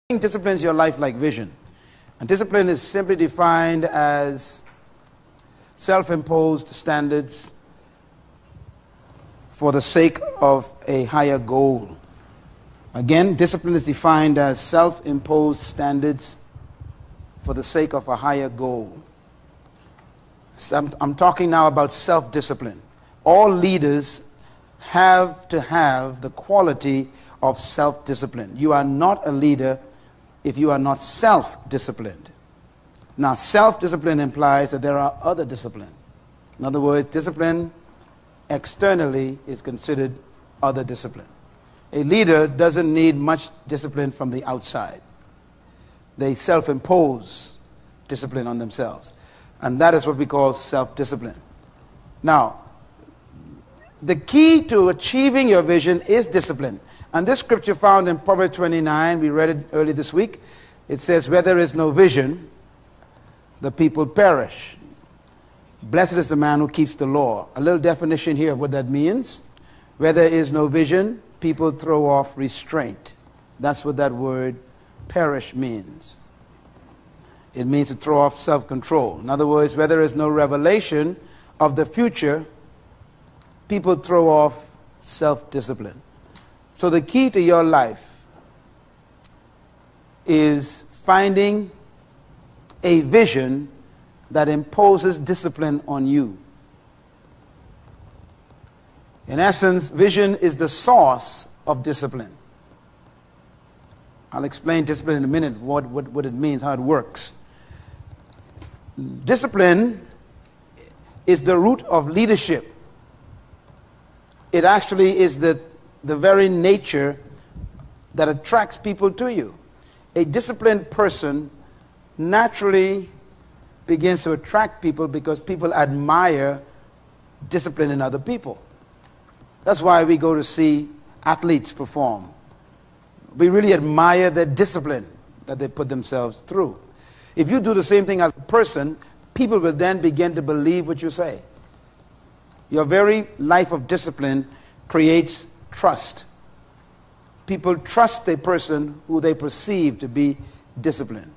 Disciplines your life like vision. And discipline is simply defined as self-imposed standards for the sake of a higher goal. Again, discipline is defined as self-imposed standards for the sake of a higher goal. So I'm talking now about self-discipline. All leaders have to have the quality of self-discipline. You are not a leader if you are not self-disciplined. Now, self-discipline implies that there are other disciplines. In other words, discipline externally is considered other discipline. A leader doesn't need much discipline from the outside. They self-impose discipline on themselves. And that is what we call self-discipline. Now, the key to achieving your vision is discipline. And this scripture found in Proverbs 29, we read it early this week. It says, where there is no vision, the people perish. Blessed is the man who keeps the law. A little definition here of what that means. Where there is no vision, people throw off restraint. That's what that word perish means. It means to throw off self-control. In other words, where there is no revelation of the future, people throw off self-discipline. So the key to your life is finding a vision that imposes discipline on you. In essence, vision is the source of discipline. I'll explain discipline in a minute, what it means, how it works. Discipline is the root of leadership. It actually is the very nature that attracts people to you. A disciplined person naturally begins to attract people because people admire discipline in other people. That's why we go to see athletes perform. We really admire their discipline that they put themselves through. If you do the same thing as a person, people will then begin to believe what you say. Your very life of discipline creates trust. People trust a person who they perceive to be disciplined.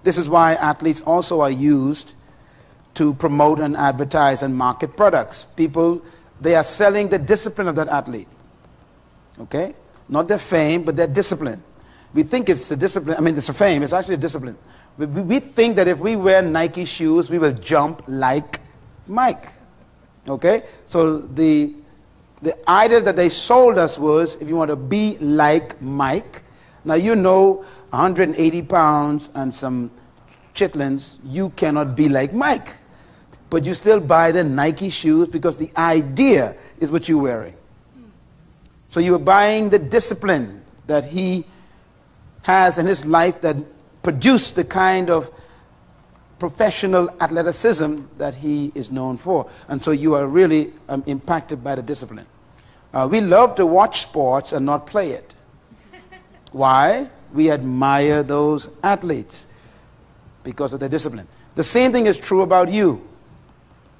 This is why athletes also are used to promote and advertise and market products. People, they are selling the discipline of that athlete. Okay? Not their fame, but their discipline. We think it's a discipline. I mean, it's a fame. It's actually a discipline. We think that if we wear Nike shoes, we will jump like Mike. Okay? So the idea that they sold us was, if you want to be like Mike, now you know 180 pounds and some chitlins, you cannot be like Mike. But you still buy the Nike shoes because the idea is what you're wearing. So you are buying the discipline that he has in his life that produced the kind of professional athleticism that he is known for. And so you are really impacted by the discipline. We love to watch sports and not play it. Why? We admire those athletes because of their discipline. The same thing is true about you.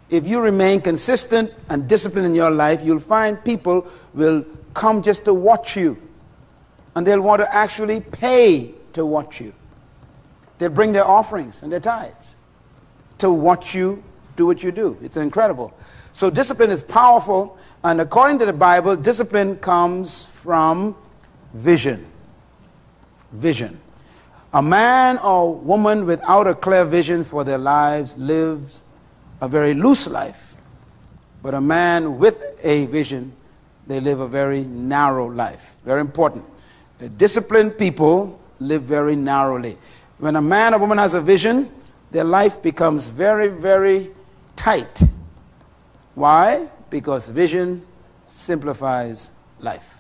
If you remain consistent and disciplined in your life, you'll find people will come just to watch you. And they'll want to actually pay to watch you. They'll bring their offerings and their tithes to watch you do what you do. It's incredible. So discipline is powerful, and according to the Bible, discipline comes from vision. Vision. A man or woman without a clear vision for their lives lives a very loose life. But a man with a vision, they live a very narrow life. Very important. The disciplined people live very narrowly. When a man or woman has a vision, their life becomes very, very tight. Why? Because vision simplifies life.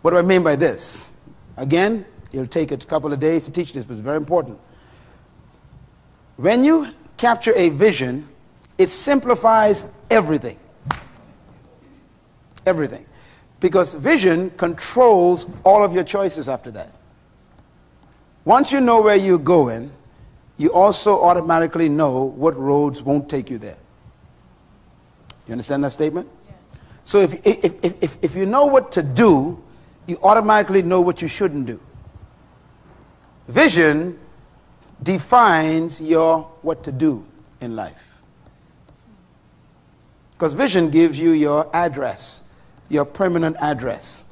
What do I mean by this? Again, it'll take a couple of days to teach this, but it's very important. When you capture a vision, it simplifies everything. Everything. Because vision controls all of your choices after that. Once you know where you're going, you also automatically know what roads won't take you there. You understand that statement? Yeah. So if you know what to do, you automatically know what you shouldn't do. Vision defines your what to do in life. Because vision gives you your address, your permanent address.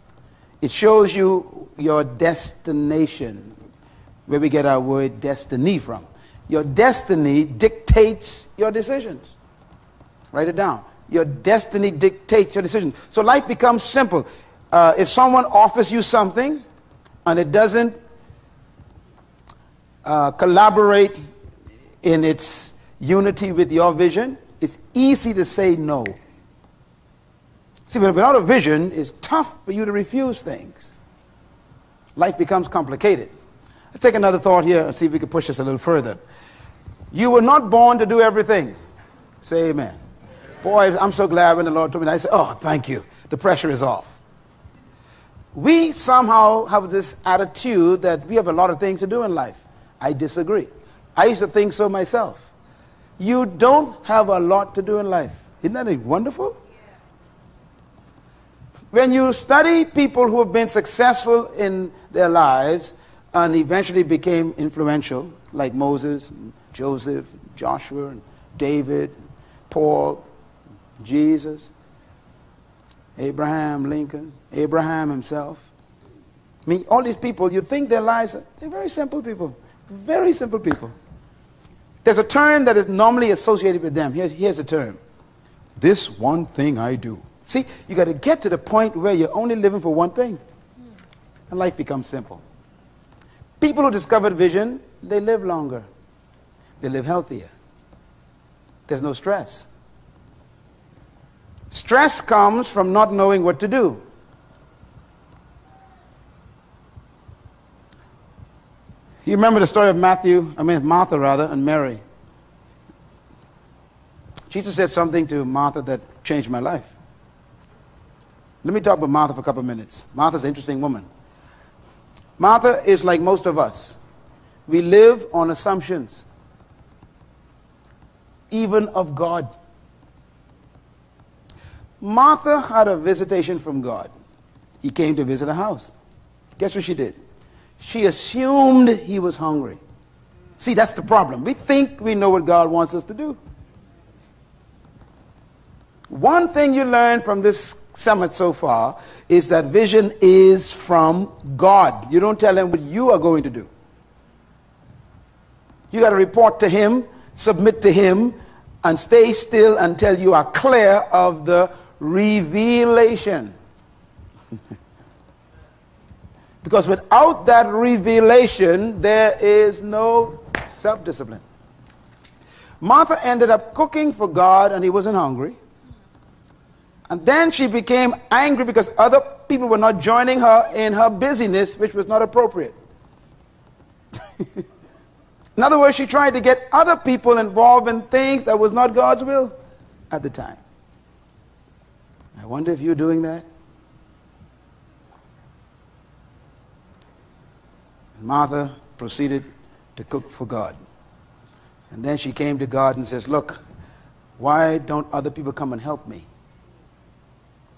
It shows you your destination, where we get our word destiny from. Your destiny dictates your decisions. Write it down. Your destiny dictates your decisions. So life becomes simple. If someone offers you something and it doesn't collaborate in its unity with your vision, it's easy to say no. See, but without a vision, it's tough for you to refuse things. Life becomes complicated. Let's take another thought here and see if we can push this a little further. You were not born to do everything. Say amen. Boy, I'm so glad when the Lord told me that. I said, oh, thank you. The pressure is off. We somehow have this attitude that we have a lot of things to do in life. I disagree. I used to think so myself. You don't have a lot to do in life. Isn't that wonderful? When you study people who have been successful in their lives and eventually became influential, like Moses, and Joseph, Joshua, and David, Paul, Jesus, Abraham Lincoln, Abraham himself. I mean, all these people, you think their lives, they're very simple people. Very simple people. There's a term that is normally associated with them. Here's a term. This one thing I do. See, you got to get to the point where you're only living for one thing. And life becomes simple. People who discovered vision, they live longer. They live healthier. There's no stress. Stress comes from not knowing what to do. You remember the story of Martha and Mary. Jesus said something to Martha that changed my life. Let me talk about Martha for a couple of minutes. Martha's an interesting woman. Martha is like most of us. We live on assumptions, even of God. Martha had a visitation from God. He came to visit her house. Guess what she did? She assumed he was hungry. See, that's the problem. We think we know what God wants us to do. One thing you learn from this summit so far is that vision is from God. You don't tell him what you are going to do. You got to report to him, submit to him, and stay still until you are clear of the revelation. Because without that revelation, there is no self-discipline. Martha ended up cooking for God and he wasn't hungry. And then she became angry because other people were not joining her in her busyness, which was not appropriate. In other words, she tried to get other people involved in things that was not God's will at the time. I wonder if you're doing that. Martha proceeded to cook for God. And then she came to God and says, look, why don't other people come and help me?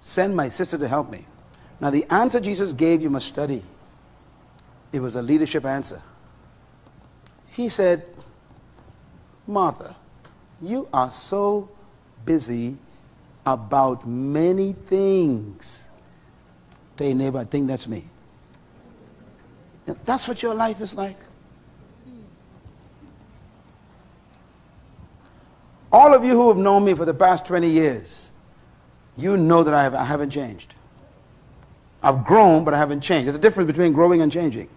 Send my sister to help me. Now the answer Jesus gave you must study. It was a leadership answer. He said, Martha, you are so busy about many things. Tell your neighbor, I think that's me. That's what your life is like. All of you who have known me for the past 20 years, you know that I haven't changed. I've grown, but I haven't changed. There's a difference between growing and changing.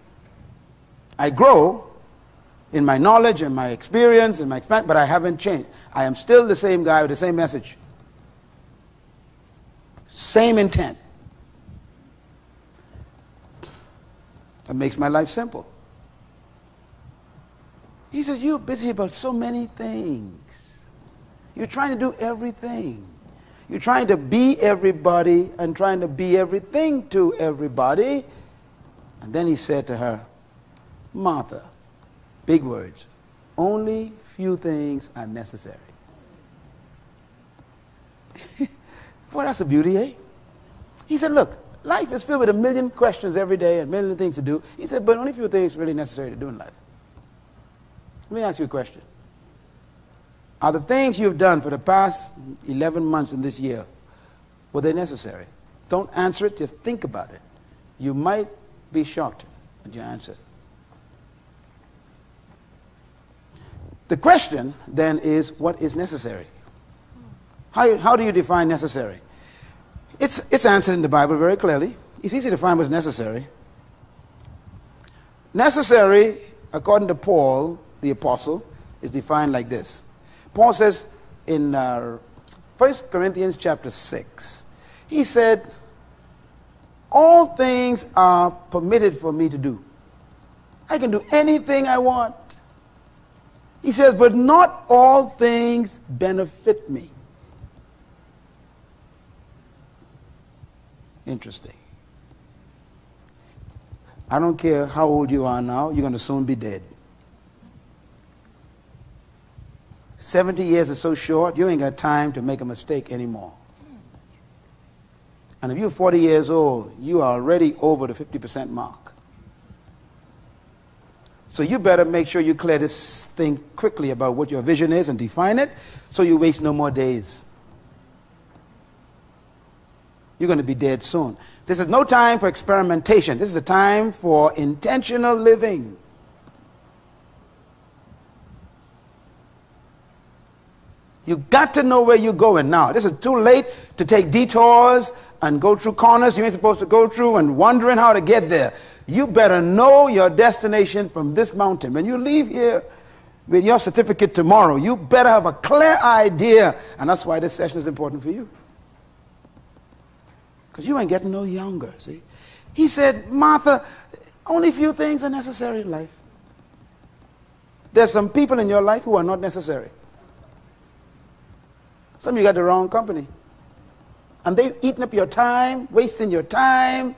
I grow in my knowledge and my experience and my experience, but I haven't changed. I am still the same guy with the same message. Same intent. That makes my life simple. He says, you're busy about so many things. You're trying to do everything. You're trying to be everybody and trying to be everything to everybody. And then he said to her, Martha, big words, only few things are necessary. Boy, that's a beauty, eh? He said, look, life is filled with a million questions every day and a million things to do. He said, but only a few things really necessary to do in life. Let me ask you a question. Are the things you've done for the past 11 months in this year, were they necessary? Don't answer it, just think about it. You might be shocked at your answer. The question then is, what is necessary? How do you define necessary? It's answered in the Bible very clearly. It's easy to find what's necessary. Necessary, according to Paul, the apostle, is defined like this. Paul says in 1 Corinthians chapter 6, he said, all things are permitted for me to do. I can do anything I want. He says, but not all things benefit me. Interesting. I don't care how old you are now, you're going to soon be dead. 70 years is so short, you ain't got time to make a mistake anymore. And if you're 40 years old, you are already over the 50% mark. So you better make sure you clear this thing quickly about what your vision is and define it, so you waste no more days. You're going to be dead soon. This is no time for experimentation. This is a time for intentional living. You've got to know where you're going now. This is too late to take detours and go through corners you ain't supposed to go through and wondering how to get there. You better know your destination from this mountain. When you leave here with your certificate tomorrow, you better have a clear idea. And that's why this session is important for you. Because you ain't getting no younger, see. He said, Martha, only a few things are necessary in life. There's some people in your life who are not necessary. Some of you got the wrong company. And they've eaten up your time, wasting your time,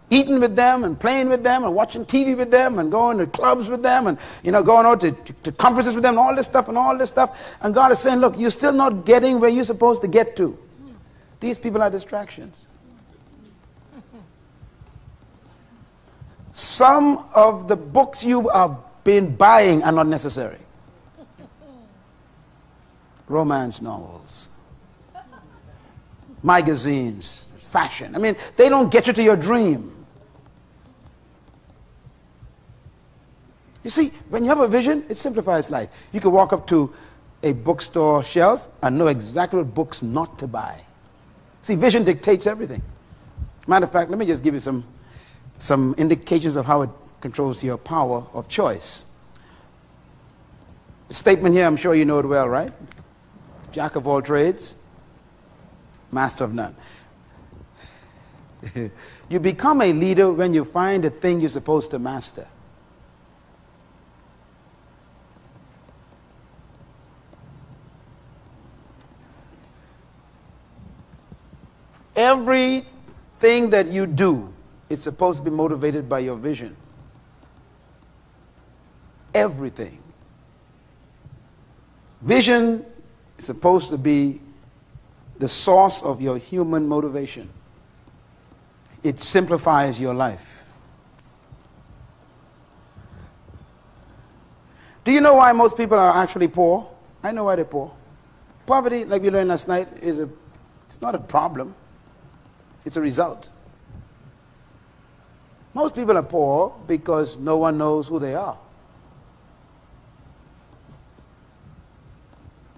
eating with them and playing with them and watching TV with them and going to clubs with them and, going out to conferences with them and all this stuff and all this stuff. And God is saying, look, you're still not getting where you're supposed to get to. These people are distractions. Some of the books you have been buying are not necessary. Romance novels, magazines, fashion. I mean, they don't get you to your dream. You see, when you have a vision, it simplifies life. You can walk up to a bookstore shelf and know exactly what books not to buy. See, vision dictates everything. Matter of fact, let me just give you some indications of how it controls your power of choice. The statement here, I'm sure you know it well, right? Jack of all trades, master of none. You become a leader when you find the thing you're supposed to master. Everything that you do is supposed to be motivated by your vision. Everything. Vision is supposed to be the source of your human motivation. It simplifies your life. Do you know why most people are actually poor? I know why they're poor. Poverty, like we learned last night, it's not a problem. It's a result. Most people are poor because no one knows who they are.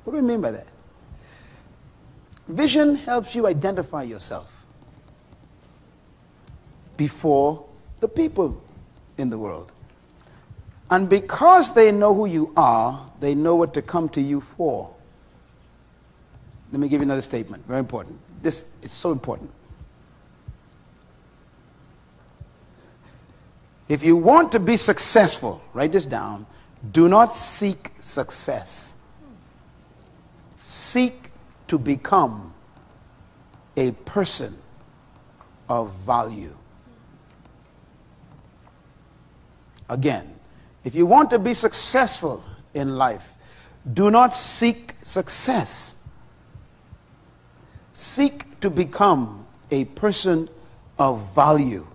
What do we mean by that? Vision helps you identify yourself before the people in the world. And because they know who you are, they know what to come to you for. Let me give you another statement, very important. This is so important. If you want to be successful, write this down, do not seek success. Seek to become a person of value. Again, if you want to be successful in life, do not seek success. Seek to become a person of value.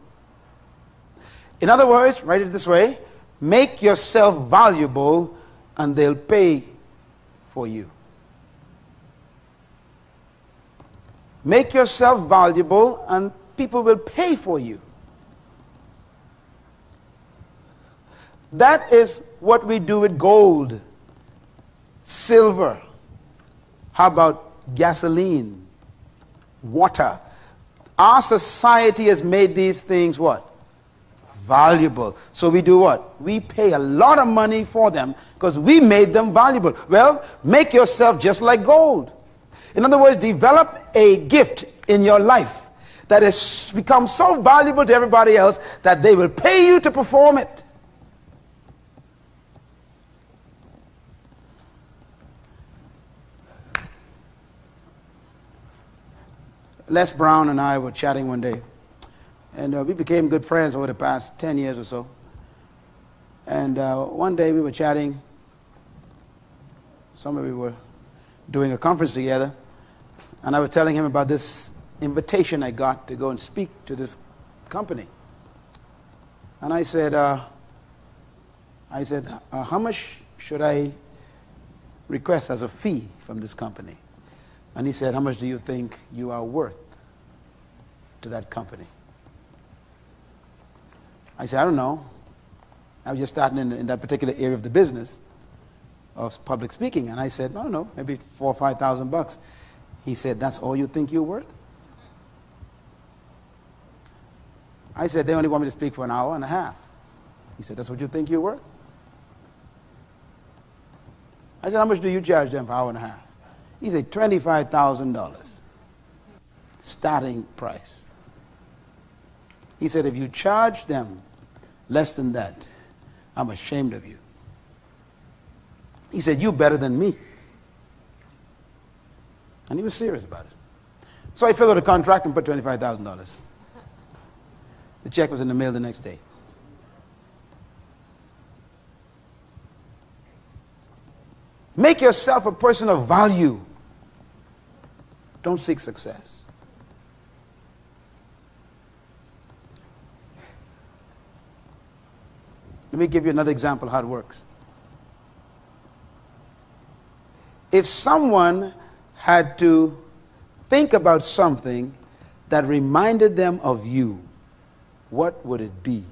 In other words, write it this way: make yourself valuable and they'll pay for you. Make yourself valuable and people will pay for you. That is what we do with gold, silver. How about gasoline, water? Our society has made these things what? Valuable. So we do what? We pay a lot of money for them because we made them valuable. Well, make yourself just like gold. In other words, develop a gift in your life that has become so valuable to everybody else that they will pay you to perform it. Les Brown and I were chatting one day, and we became good friends over the past 10 years or so. And one day we were chatting, somewhere we were doing a conference together, and I was telling him about this invitation I got to go and speak to this company. And I said, how much should I request as a fee from this company? And he said, how much do you think you are worth to that company? I said, I don't know. I was just starting in that particular area of the business of public speaking. And I said, I don't know, maybe $4,000 or $5,000. He said, that's all you think you're worth? I said, they only want me to speak for an hour and a half. He said, that's what you think you're worth? I said, how much do you charge them for an hour and a half? He said, $25,000, starting price. He said, if you charge them less than that, I'm ashamed of you. He said, you're better than me. And he was serious about it. So I filled out a contract and put $25,000. The check was in the mail the next day. Make yourself a person of value. Don't seek success. Let me give you another example of how it works. If someone had to think about something that reminded them of you, what would it be?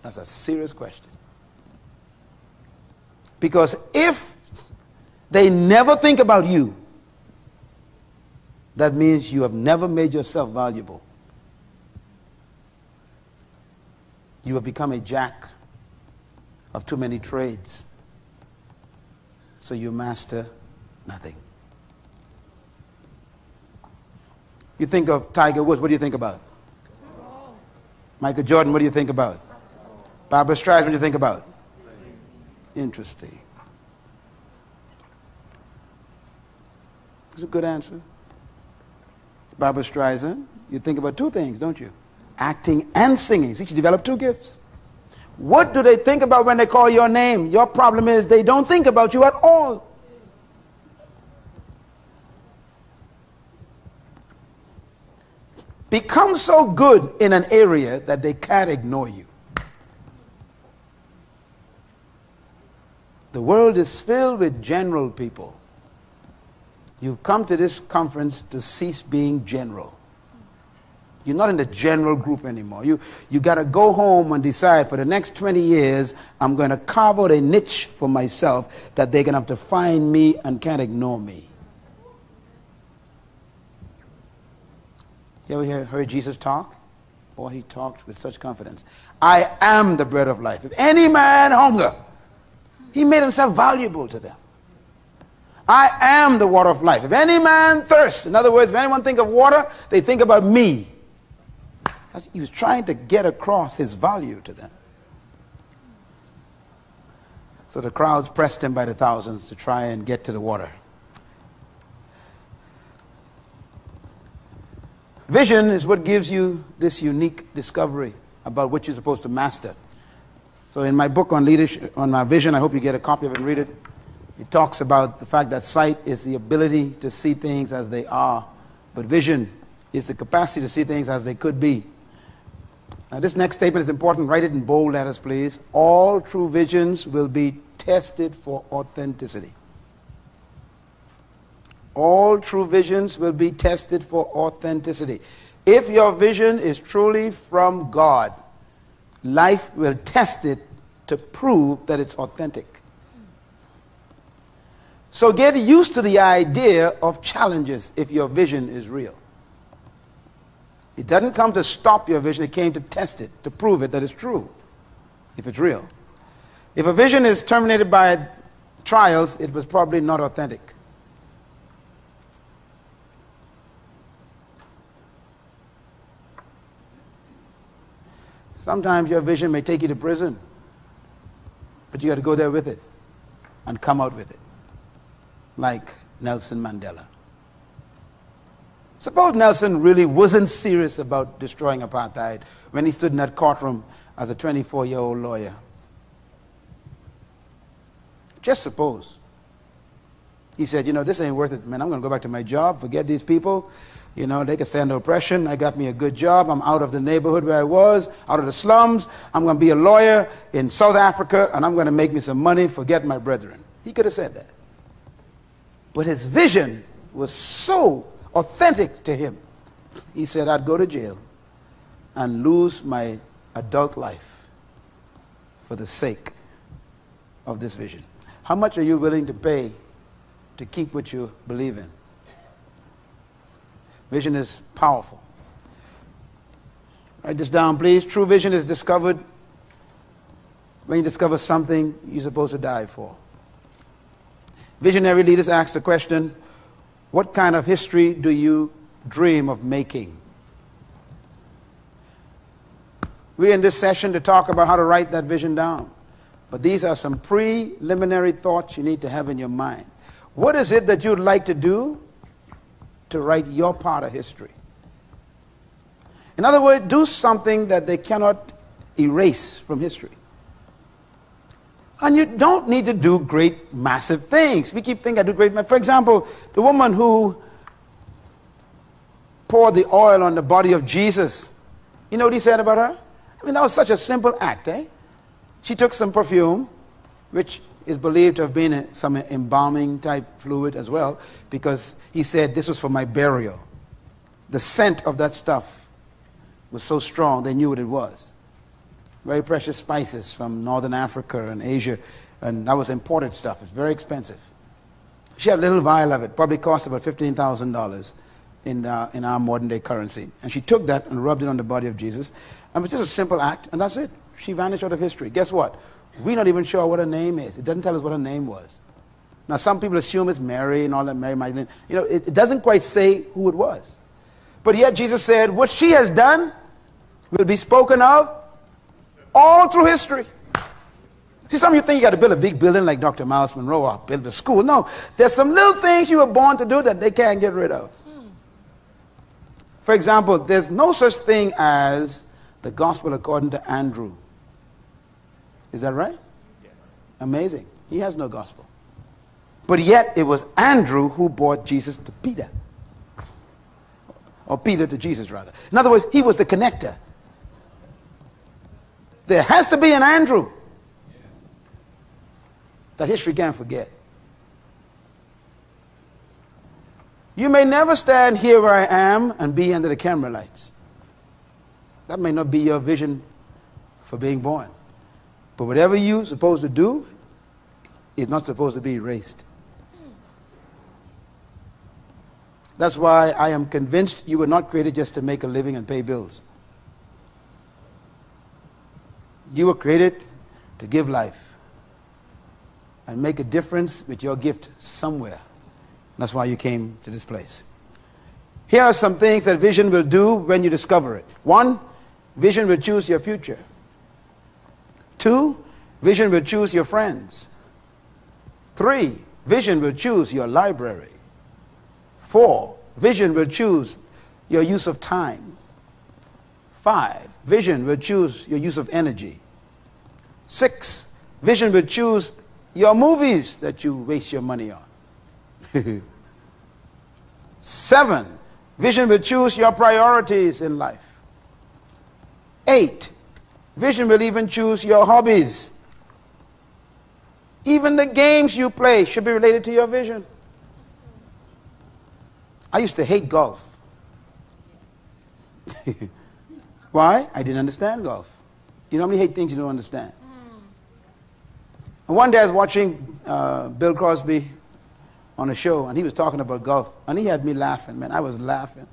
That's a serious question. Because if they never think about you, that means you have never made yourself valuable. You have become a jack of too many trades. So you master nothing. You think of Tiger Woods, what do you think about? Michael Jordan, what do you think about? Barbara Streisand, what do you think about? Interesting. That's a good answer. Barbara Streisand, you think about two things, don't you? Acting and singing. See, she developed two gifts. What do they think about when they call your name? Your problem is they don't think about you at all. Become so good in an area that they can't ignore you. The world is filled with general people. You've come to this conference to cease being general. You're not in the general group anymore. You got to go home and decide for the next 20 years, I'm going to carve out a niche for myself that they're going to have to find me and can't ignore me. You ever heard Jesus talk? Boy, he talked with such confidence. I am the bread of life. If any man hunger, he made himself valuable to them. I am the water of life. If any man thirst, in other words, if anyone think of water, they think about me. He was trying to get across his value to them. So the crowds pressed him by the thousands to try and get to the water. Vision is what gives you this unique discovery about what you're supposed to master. So in my book on leadership, on my vision, I hope you get a copy of it and read it. It talks about the fact that sight is the ability to see things as they are, but vision is the capacity to see things as they could be. Now, this next statement is important. Write it in bold letters, please. All true visions will be tested for authenticity. All true visions will be tested for authenticity. If your vision is truly from God, life will test it to prove that it's authentic. So get used to the idea of challenges if your vision is real. It doesn't come to stop your vision, it came to test it, to prove it that it's true, if it's real. If a vision is terminated by trials, it was probably not authentic. Sometimes your vision may take you to prison, but you got to go there with it and come out with it, like Nelson Mandela. Suppose Nelson really wasn't serious about destroying apartheid when he stood in that courtroom as a 24-year-old lawyer. Just suppose. He said, you know, this ain't worth it, man. I'm going to go back to my job, forget these people. You know, they can stand the oppression. I got me a good job. I'm out of the neighborhood where I was, out of the slums. I'm going to be a lawyer in South Africa, and I'm going to make me some money, forget my brethren. He could have said that. But his vision was so authentic to him. He said, I'd go to jail and lose my adult life for the sake of this vision. How much are you willing to pay to keep what you believe in? Vision is powerful. Write this down, please. True vision is discovered when you discover something you're supposed to die for. Visionary leaders ask the question, what kind of history do you dream of making? We're in this session to talk about how to write that vision down. But these are some preliminary thoughts you need to have in your mind. What is it that you'd like to do to write your part of history? In other words, do something that they cannot erase from history. And you don't need to do great, massive things. We keep thinking I do great. For example, the woman who poured the oil on the body of Jesus, you know what he said about her? I mean, that was such a simple act, eh? She took some perfume, which is believed to have been some embalming type fluid as well, because he said this was for my burial. The scent of that stuff was so strong they knew what it was. Very precious spices from northern Africa and Asia, and that was imported stuff. It's very expensive. She had a little vial of it, probably cost about $15,000 in our modern day currency. And she took that and rubbed it on the body of Jesus. And it was just a simple act, and that's it. She vanished out of history. Guess what? We're not even sure what her name is. It doesn't tell us what her name was. Now, some people assume it's Mary and all that, Mary Magdalene. You know, it doesn't quite say who it was. But yet Jesus said, what she has done will be spoken of all through history. See, some of you think you got to build a big building like Dr. Myles Munroe or build a school. No, there's some little things you were born to do that they can't get rid of. For example, there's no such thing as the gospel according to Andrew. Is that right? Yes. Amazing. He has no gospel. But yet it was Andrew who brought Jesus to Peter. Or Peter to Jesus, rather. In other words, he was the connector. There has to be an Andrew that history can't forget. You may never stand here where I am and be under the camera lights. That may not be your vision for being born. But whatever you're supposed to do is not supposed to be erased. That's why I am convinced you were not created just to make a living and pay bills. You were created to give life and make a difference with your gift somewhere. That's why you came to this place. Here are some things that vision will do when you discover it. 1, vision will choose your future. 2, vision will choose your friends. 3, vision will choose your library. 4, vision will choose your use of time. 5, vision will choose your use of energy. 6, vision will choose your movies that you waste your money on. 7, vision will choose your priorities in life. 8, vision will even choose your hobbies. Even the games you play should be related to your vision. I used to hate golf. Why? I didn't understand golf. You normally hate things you don't understand. And one day I was watching Bill Crosby on a show, and he was talking about golf, and he had me laughing, man. I was laughing.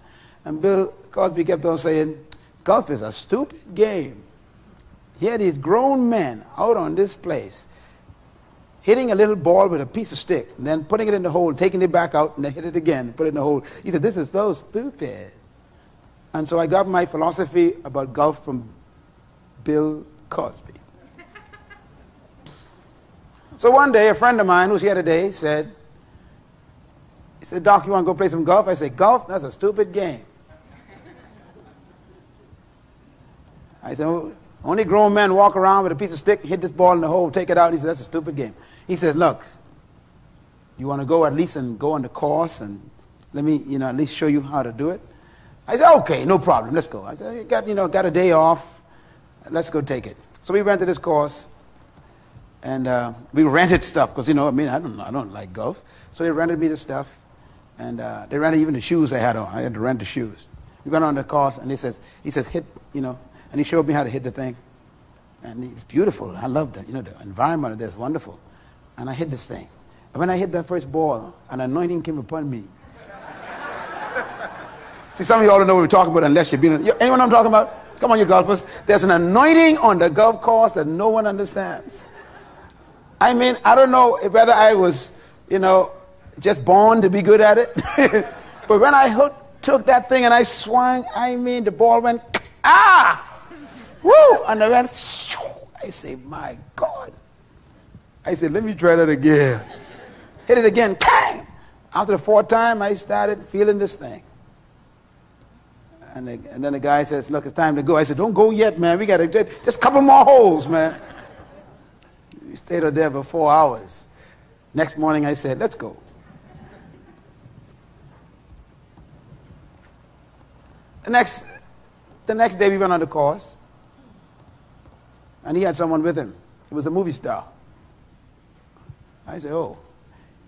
And Bill Crosby kept on saying, golf is a stupid game. Here these grown men out on this place hitting a little ball with a piece of stick, and then putting it in the hole, taking it back out, and then hit it again, put it in the hole. He said, this is so stupid. And so I got my philosophy about golf from Bill Crosby. So one day, a friend of mine who's here today said, Doc, you want to go play some golf? I said, golf? That's a stupid game. I said, oh, only grown men walk around with a piece of stick, hit this ball in the hole, take it out. He said, that's a stupid game. He said, look, you want to go at least and go on the course and let me, at least show you how to do it? I said, okay, no problem, let's go. I said, got a day off, let's go take it. So we rented this course, and we rented stuff, because, I don't like golf. So they rented me the stuff, and they rented even the shoes I had on. I had to rent the shoes. We went on the course, and he says, hit, and he showed me how to hit the thing. And it's beautiful. I loved it. The environment of this is wonderful. And I hit this thing. And when I hit that first ball, an anointing came upon me. See, some of you all don't know what we're talking about unless you've been... Anyone know what I'm talking about? Come on, you golfers. There's an anointing on the golf course that no one understands. I mean, I don't know whether I was, just born to be good at it. But when I took that thing and I swung, the ball went, woo! And I went, I say, my God. I said, let me try that again. Hit it again, bang! After the 4th time, I started feeling this thing. And then the guy says, look, it's time to go. I said, don't go yet, man. We got to just a couple more holes, man. We stayed out there for 4 hours. Next morning, I said, let's go. The next day, we went on the course. And he had someone with him. It was a movie star. I said, oh.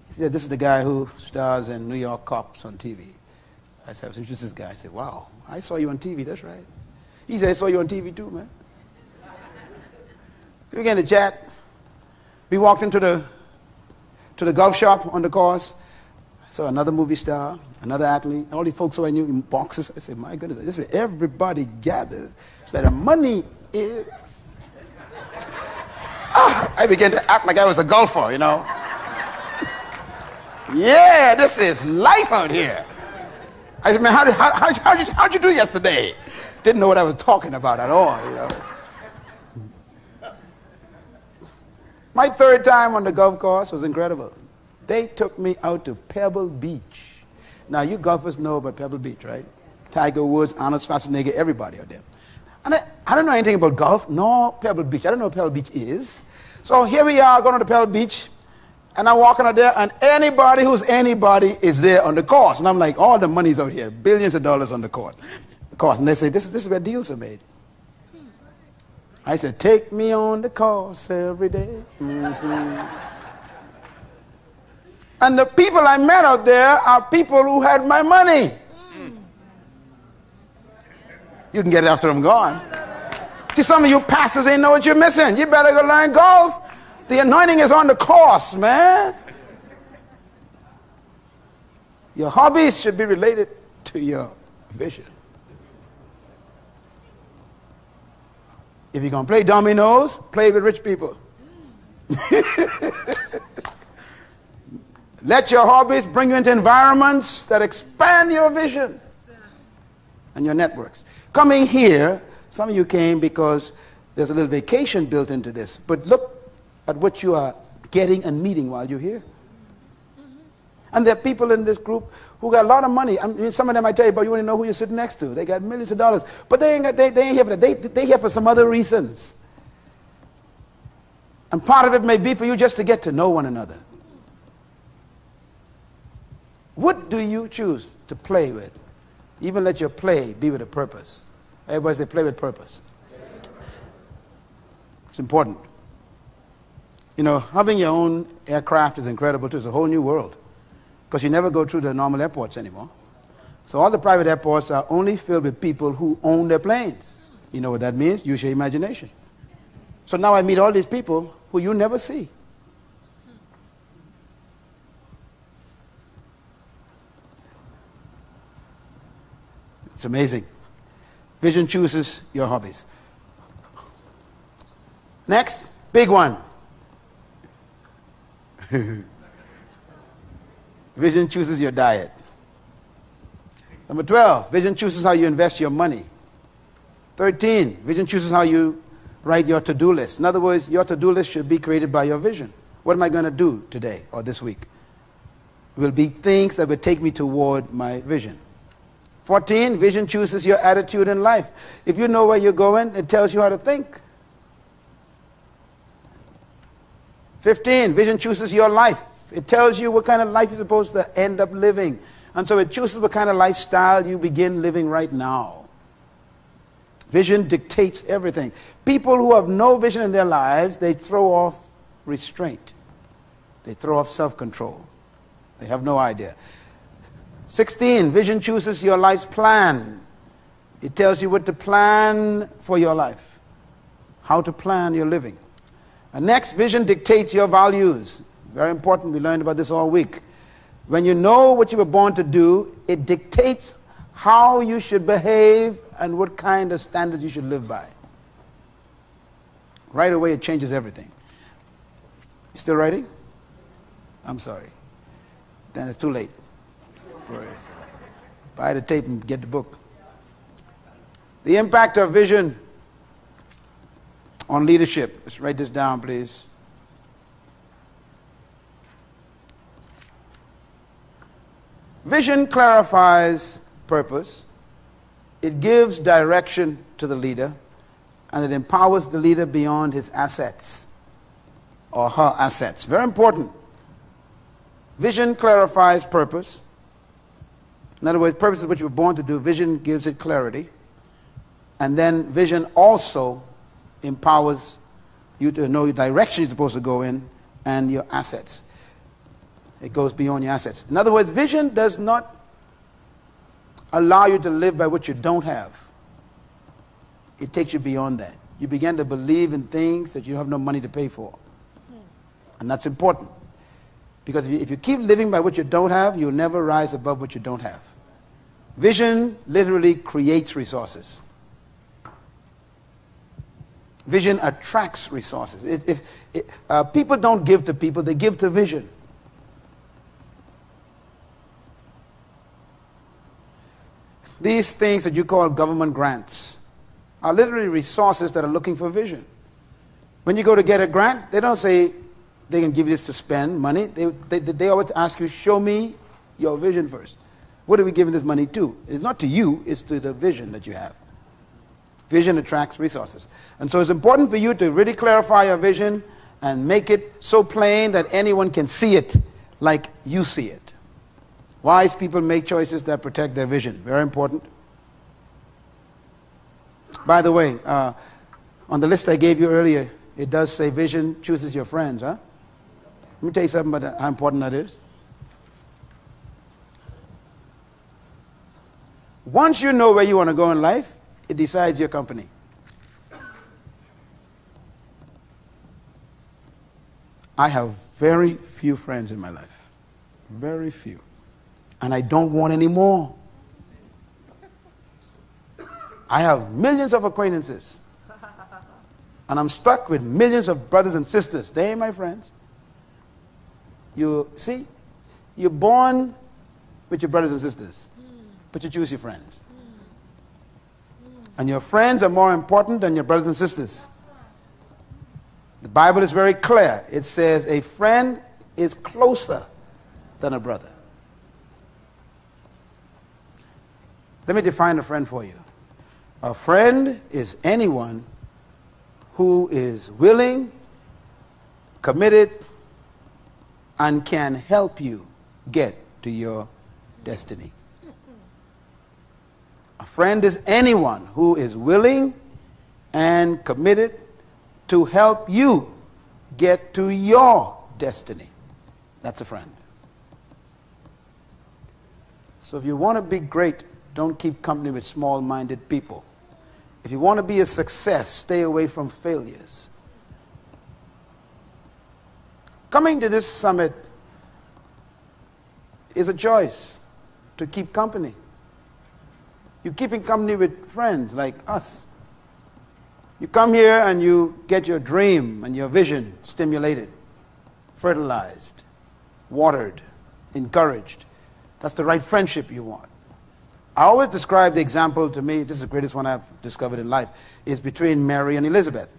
He said, this is the guy who stars in New York Cops on TV. I said, who's this guy? I said, wow, I saw you on TV, that's right. He said, I saw you on TV too, man. We began to chat. We walked into the golf shop on the course. I saw another movie star, another athlete, all these folks who I knew in boxes. I said, my goodness, this is where everybody gathers. It's where the money is. I began to act like I was a golfer, Yeah, this is life out here. I said, man, how'd you do yesterday? Didn't know what I was talking about at all, My 3rd time on the golf course was incredible. They took me out to Pebble Beach. Now, you golfers know about Pebble Beach, right? Tiger Woods, Arnold Schwarzenegger, everybody out there. And I don't know anything about golf, nor Pebble Beach. I don't know what Pebble Beach is. So here we are going to the Pebble Beach. And I'm walking out there, and anybody who's anybody is there on the course. And I'm like, all the money's out here, billions of dollars on the course. And they say, this is where deals are made. I said, take me on the course every day. Mm-hmm. And the people I met out there are people who had my money. You can get it after I'm gone. See, some of you pastors ain't know what you're missing. You better go learn golf. The anointing is on the course, man. Your hobbies should be related to your vision. If you're going to play dominoes, play with rich people. Let your hobbies bring you into environments that expand your vision and your networks. Coming here, some of you came because there's a little vacation built into this. But look at what you are getting and meeting while you're here. And there are people in this group who got a lot of money. I mean, some of them I tell you, but you want to know who you're sitting next to. They got millions of dollars. But they ain't here for that. They here for some other reasons. And part of it may be for you just to get to know one another. What do you choose to play with? Even let your play be with a purpose. Everybody say play with purpose. It's important. You know, having your own aircraft is incredible too. It's a whole new world. Because you never go through the normal airports anymore. So all the private airports are only filled with people who own their planes. You know what that means? Use your imagination. So now I meet all these people who you never see. It's amazing. Vision chooses your hobbies. Next, big one. Vision chooses your diet. Number 12, vision chooses how you invest your money. 13, vision chooses how you write your to-do list. In other words, your to-do list should be created by your vision. What am I going to do today or this week? It will be things that will take me toward my vision. 14, vision chooses your attitude in life. If you know where you're going, it tells you how to think. 15, vision chooses your life. It tells you what kind of life you're supposed to end up living. And so it chooses what kind of lifestyle you begin living right now. Vision dictates everything. People who have no vision in their lives, they throw off restraint. They throw off self-control. They have no idea. 16, vision chooses your life's plan. It tells you what to plan for your life, how to plan your living. And next, vision dictates your values. Very important, we learned about this all week. When you know what you were born to do, it dictates how you should behave and what kind of standards you should live by. Right away, it changes everything. You still writing? I'm sorry. Then it's too late. Buy the tape and get the book. The impact of vision on leadership. Let's write this down, please. Vision clarifies purpose. It gives direction to the leader, and it empowers the leader beyond his assets or her assets. Very important. Vision clarifies purpose. In other words, purpose is what you were born to do. Vision gives it clarity. And then vision also empowers you to know the direction you're supposed to go in and your assets. It goes beyond your assets. In other words, vision does not allow you to live by what you don't have. It takes you beyond that. You begin to believe in things that you have no money to pay for. And that's important. Because if you keep living by what you don't have, you'll never rise above what you don't have. Vision literally creates resources. Vision attracts resources. People don't give to people, they give to vision. These things that you call government grants are literally resources that are looking for vision. When you go to get a grant, they don't say they can give you this to spend money. They always ask you, show me your vision first. What are we giving this money to? It's not to you, it's to the vision that you have. Vision attracts resources. And so it's important for you to really clarify your vision and make it so plain that anyone can see it like you see it. Wise people make choices that protect their vision. Very important. By the way, on the list I gave you earlier, it does say vision chooses your friends. Huh? Let me tell you something about how important that is. Once you know where you want to go in life, it decides your company. I have very few friends in my life. Very few. And I don't want any more. I have millions of acquaintances. And I'm stuck with millions of brothers and sisters. They ain't my friends. You see, you're born with your brothers and sisters, but you choose your friends. And your friends are more important than your brothers and sisters. The Bible is very clear. It says a friend is closer than a brother. Let me define a friend for you. A friend is anyone who is willing committed, and can help you get to your destiny. A friend is anyone who is willing and committed to help you get to your destiny. That's a friend. So if you want to be great, don't keep company with small-minded people. If you want to be a success, stay away from failures. Coming to this summit is a choice to keep company. You're keeping company with friends like us. You come here and you get your dream and your vision stimulated, fertilized, watered, encouraged. That's the right friendship you want. I always describe the example, to me, this is the greatest one I've discovered in life, is between Mary and Elizabeth.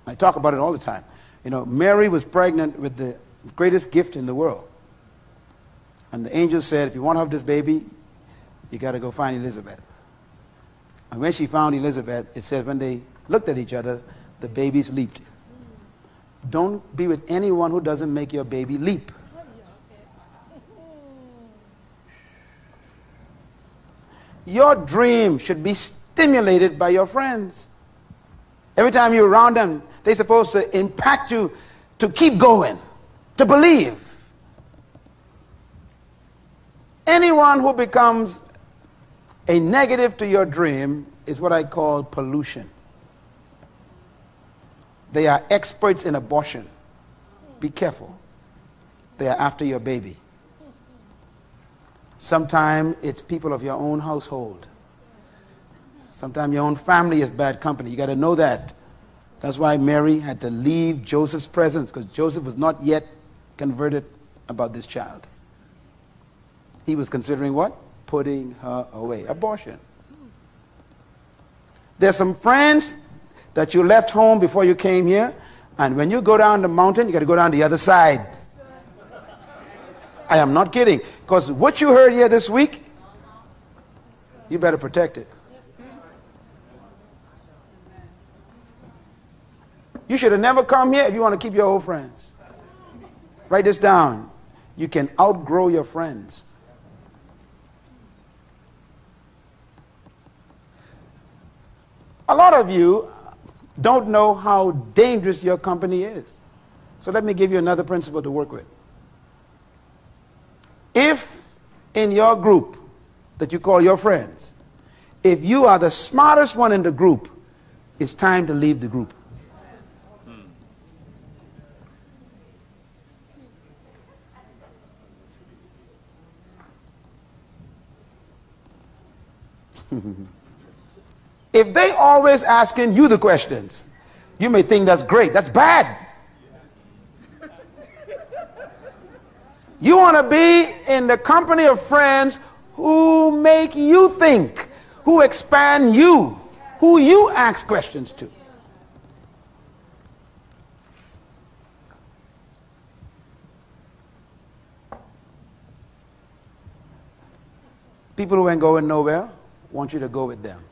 I talk about it all the time. You know, Mary was pregnant with the greatest gift in the world. And the angel said, if you want to have this baby, you got to go find Elizabeth. And when she found Elizabeth, it said when they looked at each other, the babies leaped. Don't be with anyone who doesn't make your baby leap. Your dream should be stimulated by your friends. Every time you're around them, they're supposed to impact you to keep going, to believe. Anyone who becomes a negative to your dream is what I call pollution. They are experts in abortion. Be careful. They are after your baby. Sometimes it's people of your own household. Sometimes your own family is bad company. You got to know that. That's why Mary had to leave Joseph's presence, because Joseph was not yet converted about this child. He was considering what? Putting her away. Abortion. There's some friends that you left home before you came here, and when you go down the mountain, you got to go down the other side. I am not kidding. Because what you heard here this week, you better protect it. You should have never come here if you want to keep your old friends. Write this down. You can outgrow your friends. A lot of you don't know how dangerous your company is. So let me give you another principle to work with. If in your group that you call your friends, if you are the smartest one in the group, it's time to leave the group. If they always asking you the questions, you may think that's great. That's bad. You want to be in the company of friends who make you think, who expand you, who you ask questions to. People who ain't going nowhere want you to go with them.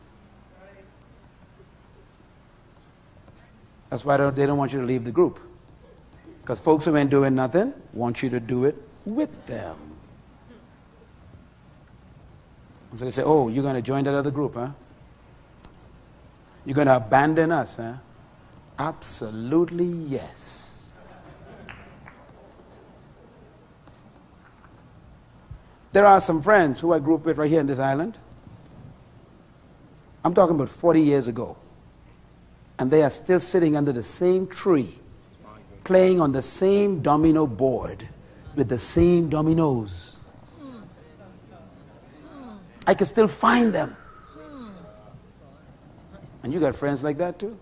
That's why they don't want you to leave the group. Because folks who ain't doing nothing want you to do it with them. So they say, oh, you're going to join that other group, huh? You're going to abandon us, huh? Absolutely yes. There are some friends who I grew up with right here in this island. I'm talking about 40 years ago. And they are still sitting under the same tree, playing on the same domino board with the same dominoes. I can still find them. And you got friends like that too?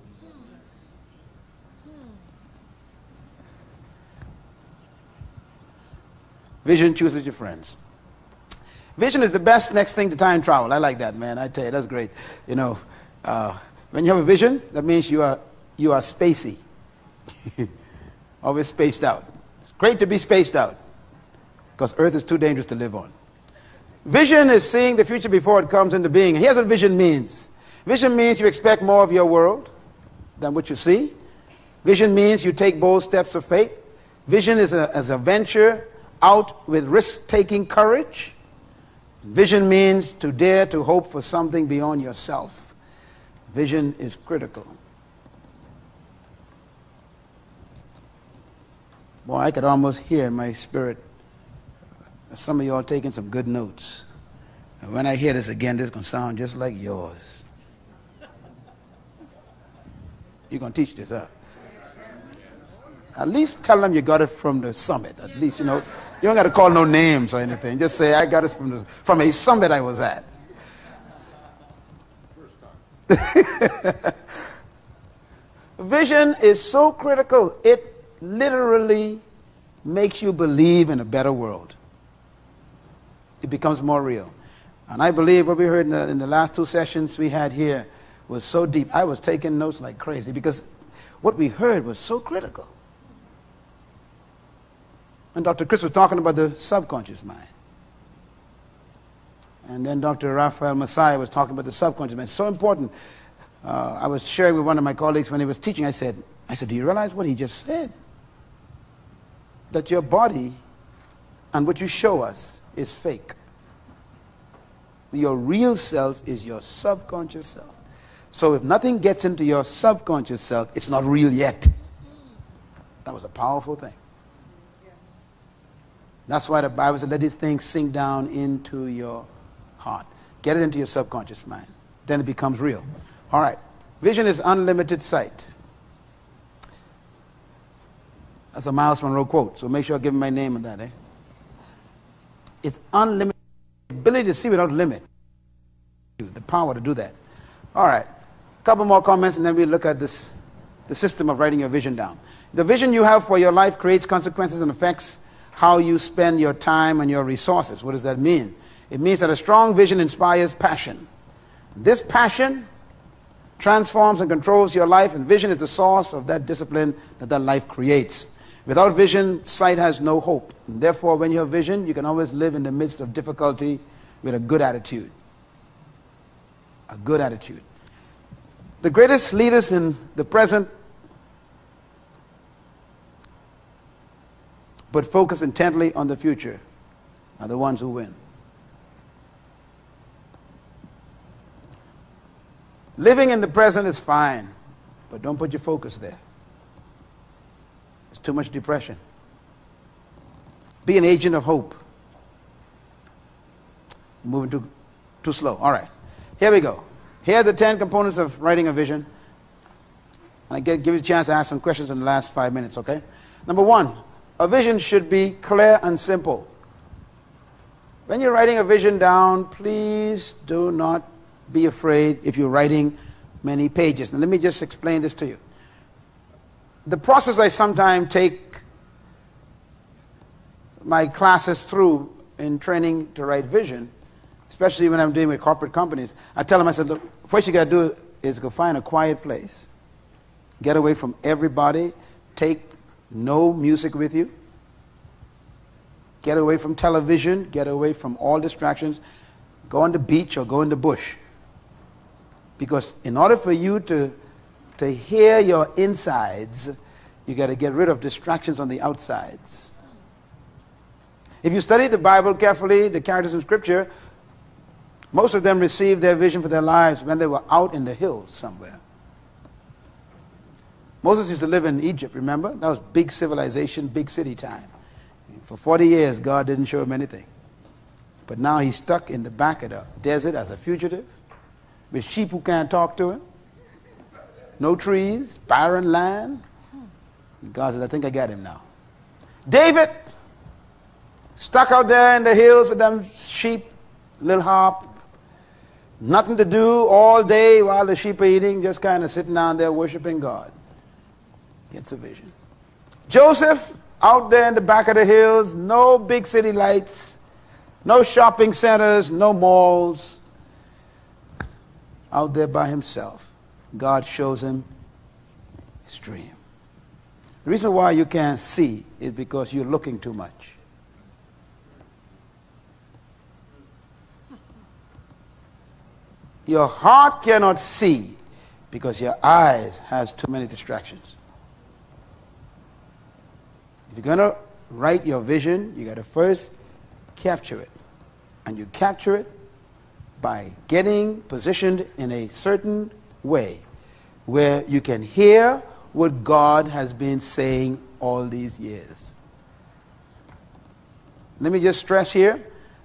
Vision chooses your friends. Vision is the best next thing to time travel. I like that, man. I tell you, that's great. You know, when you have a vision, that means you are spacey. Always spaced out. It's great to be spaced out, because Earth is too dangerous to live on. Vision is seeing the future before it comes into being. Here's what vision means. Vision means you expect more of your world than what you see, Vision means you take bold steps of faith. Vision is a venture out with risk-taking courage. Vision means to dare to hope for something beyond yourself. Vision is critical. Boy, I could almost hear in my spirit some of you all taking some good notes. And when I hear this again, this is going to sound just like yours. You're going to teach this, huh? At least tell them you got it from the summit. At least, you don't got to call no names or anything. Just say, I got it from a summit I was at. Vision is so critical. It literally makes you believe in a better world. It becomes more real. And I believe what we heard in the last 2 sessions we had here was so deep. I was taking notes like crazy because what we heard was so critical. And Dr. Chris was talking about the subconscious mind. And then Dr. Raphael Messiah was talking about the subconscious mind. It's so important. I was sharing with one of my colleagues when he was teaching. I said, do you realize what he just said? That your body and what you show us is fake. Your real self is your subconscious self. So if nothing gets into your subconscious self, it's not real yet. That was a powerful thing. That's why the Bible said, let these things sink down into your heart. Get it into your subconscious mind. Then it becomes real. All right. Vision is unlimited sight. That's a Myles Munroe quote. So make sure I give him my name on that. It's unlimited. Ability to see without limit. The power to do that. All right. A couple more comments and then we'll look at the system of writing your vision down. The vision you have for your life creates consequences and affects how you spend your time and your resources. What does that mean? It means that a strong vision inspires passion. This passion transforms and controls your life, and vision is the source of that discipline that life creates. Without vision, sight has no hope. And therefore, when you have vision, you can always live in the midst of difficulty with a good attitude. A good attitude. The greatest leaders in the present but focus intently on the future are the ones who win. Living in the present is fine, but don't put your focus there. It's too much depression. Be an agent of hope. Moving too slow. All right. Here we go. Here are the 10 components of writing a vision. And I give you a chance to ask some questions in the last 5 minutes, okay? Number 1. A vision should be clear and simple. When you're writing a vision down, please do not be afraid if you're writing many pages. Now let me just explain this to you. The process I sometimes take my classes through in training to write vision, especially when I'm dealing with corporate companies, I tell them, I said, look, first you got to do is go find a quiet place. Get away from everybody. Take no music with you. Get away from television. Get away from all distractions. Go on the beach or go in the bush. Because in order for you to hear your insides, you got to get rid of distractions on the outsides. If you study the Bible carefully, the characters in Scripture, most of them received their vision for their lives when they were out in the hills somewhere. Moses used to live in Egypt, remember? That was big civilization, big city time. For 40 years, God didn't show him anything. But now he's stuck in the back of the desert as a fugitive, with sheep who can't talk to him, no trees, barren land. And God says, I think I got him now. David, stuck out there in the hills with them sheep, little harp, nothing to do all day while the sheep are eating, just kind of sitting down there worshiping God. Gets a vision. Joseph, out there in the back of the hills, no big city lights, no shopping centers, no malls, out there by himself. God shows him his dream. The reason why you can't see is because you're looking too much. Your heart cannot see because your eyes has too many distractions. If you're going to write your vision, you got to first capture it. And you capture it by getting positioned in a certain way where you can hear what God has been saying all these years. Let me just stress here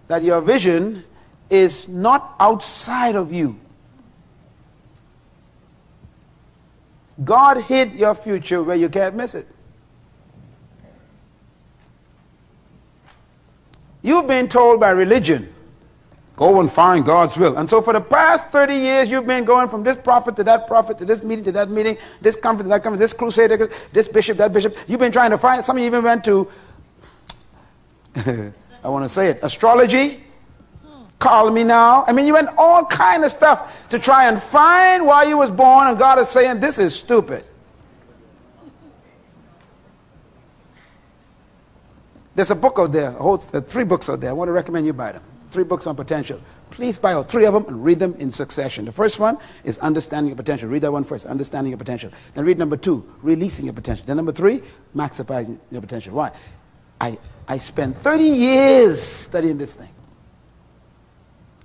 that your vision is not outside of you. God hid your future where you can't miss it. You've been told by religion, go and find God's will. And so for the past 30 years, you've been going from this prophet to this meeting to that meeting, this conference to that conference, this crusade, this bishop, that bishop. You've been trying to find it. Some of you even went to, I want to say it, astrology. Call me now. I mean, you went all kind of stuff to try and find why you was born, and God is saying, this is stupid. There's a book out there, 3 books out there. I want to recommend you buy them. 3 books on potential. Please buy all 3 of them and read them in succession. The first one is Understanding Your Potential. Read that one first, Understanding Your Potential. Then read number 2, Releasing Your Potential. Then number 3, Maximizing Your Potential. Why? I spent 30 years studying this thing.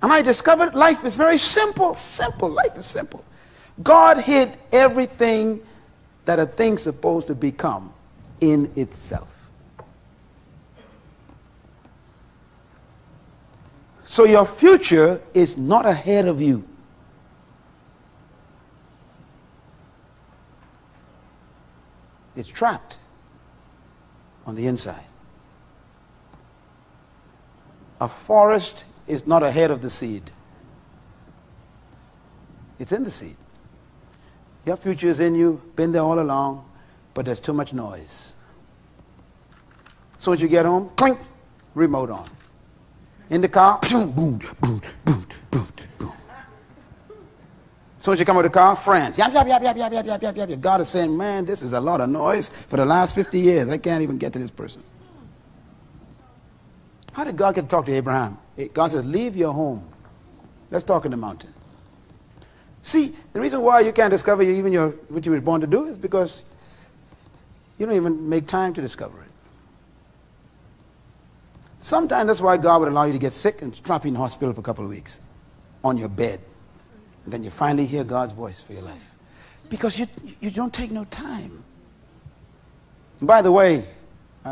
And I discovered life is very simple. Simple. Life is simple. God hid everything that a thing's supposed to become in itself. So your future is not ahead of you. It's trapped on the inside. A forest is not ahead of the seed. It's in the seed. Your future is in you, been there all along, but there's too much noise. So as you get home, clink, remote on. In the car, boom, boom, boom, boom, boom, boom. So as you come out of the car, friends, yap, yap, yap, yap, yap, yap, yap, yap, yap. God is saying, man, this is a lot of noise for the last 50 years. I can't even get to this person. How did God get to talk to Abraham? God says, leave your home. Let's talk in the mountain. See, the reason why you can't discover what you were born to do is because you don't even make time to discover it. Sometimes that's why God would allow you to get sick and drop you in the hospital for a couple of weeks on your bed. And then you finally hear God's voice for your life. Because you don't take no time. And by the way,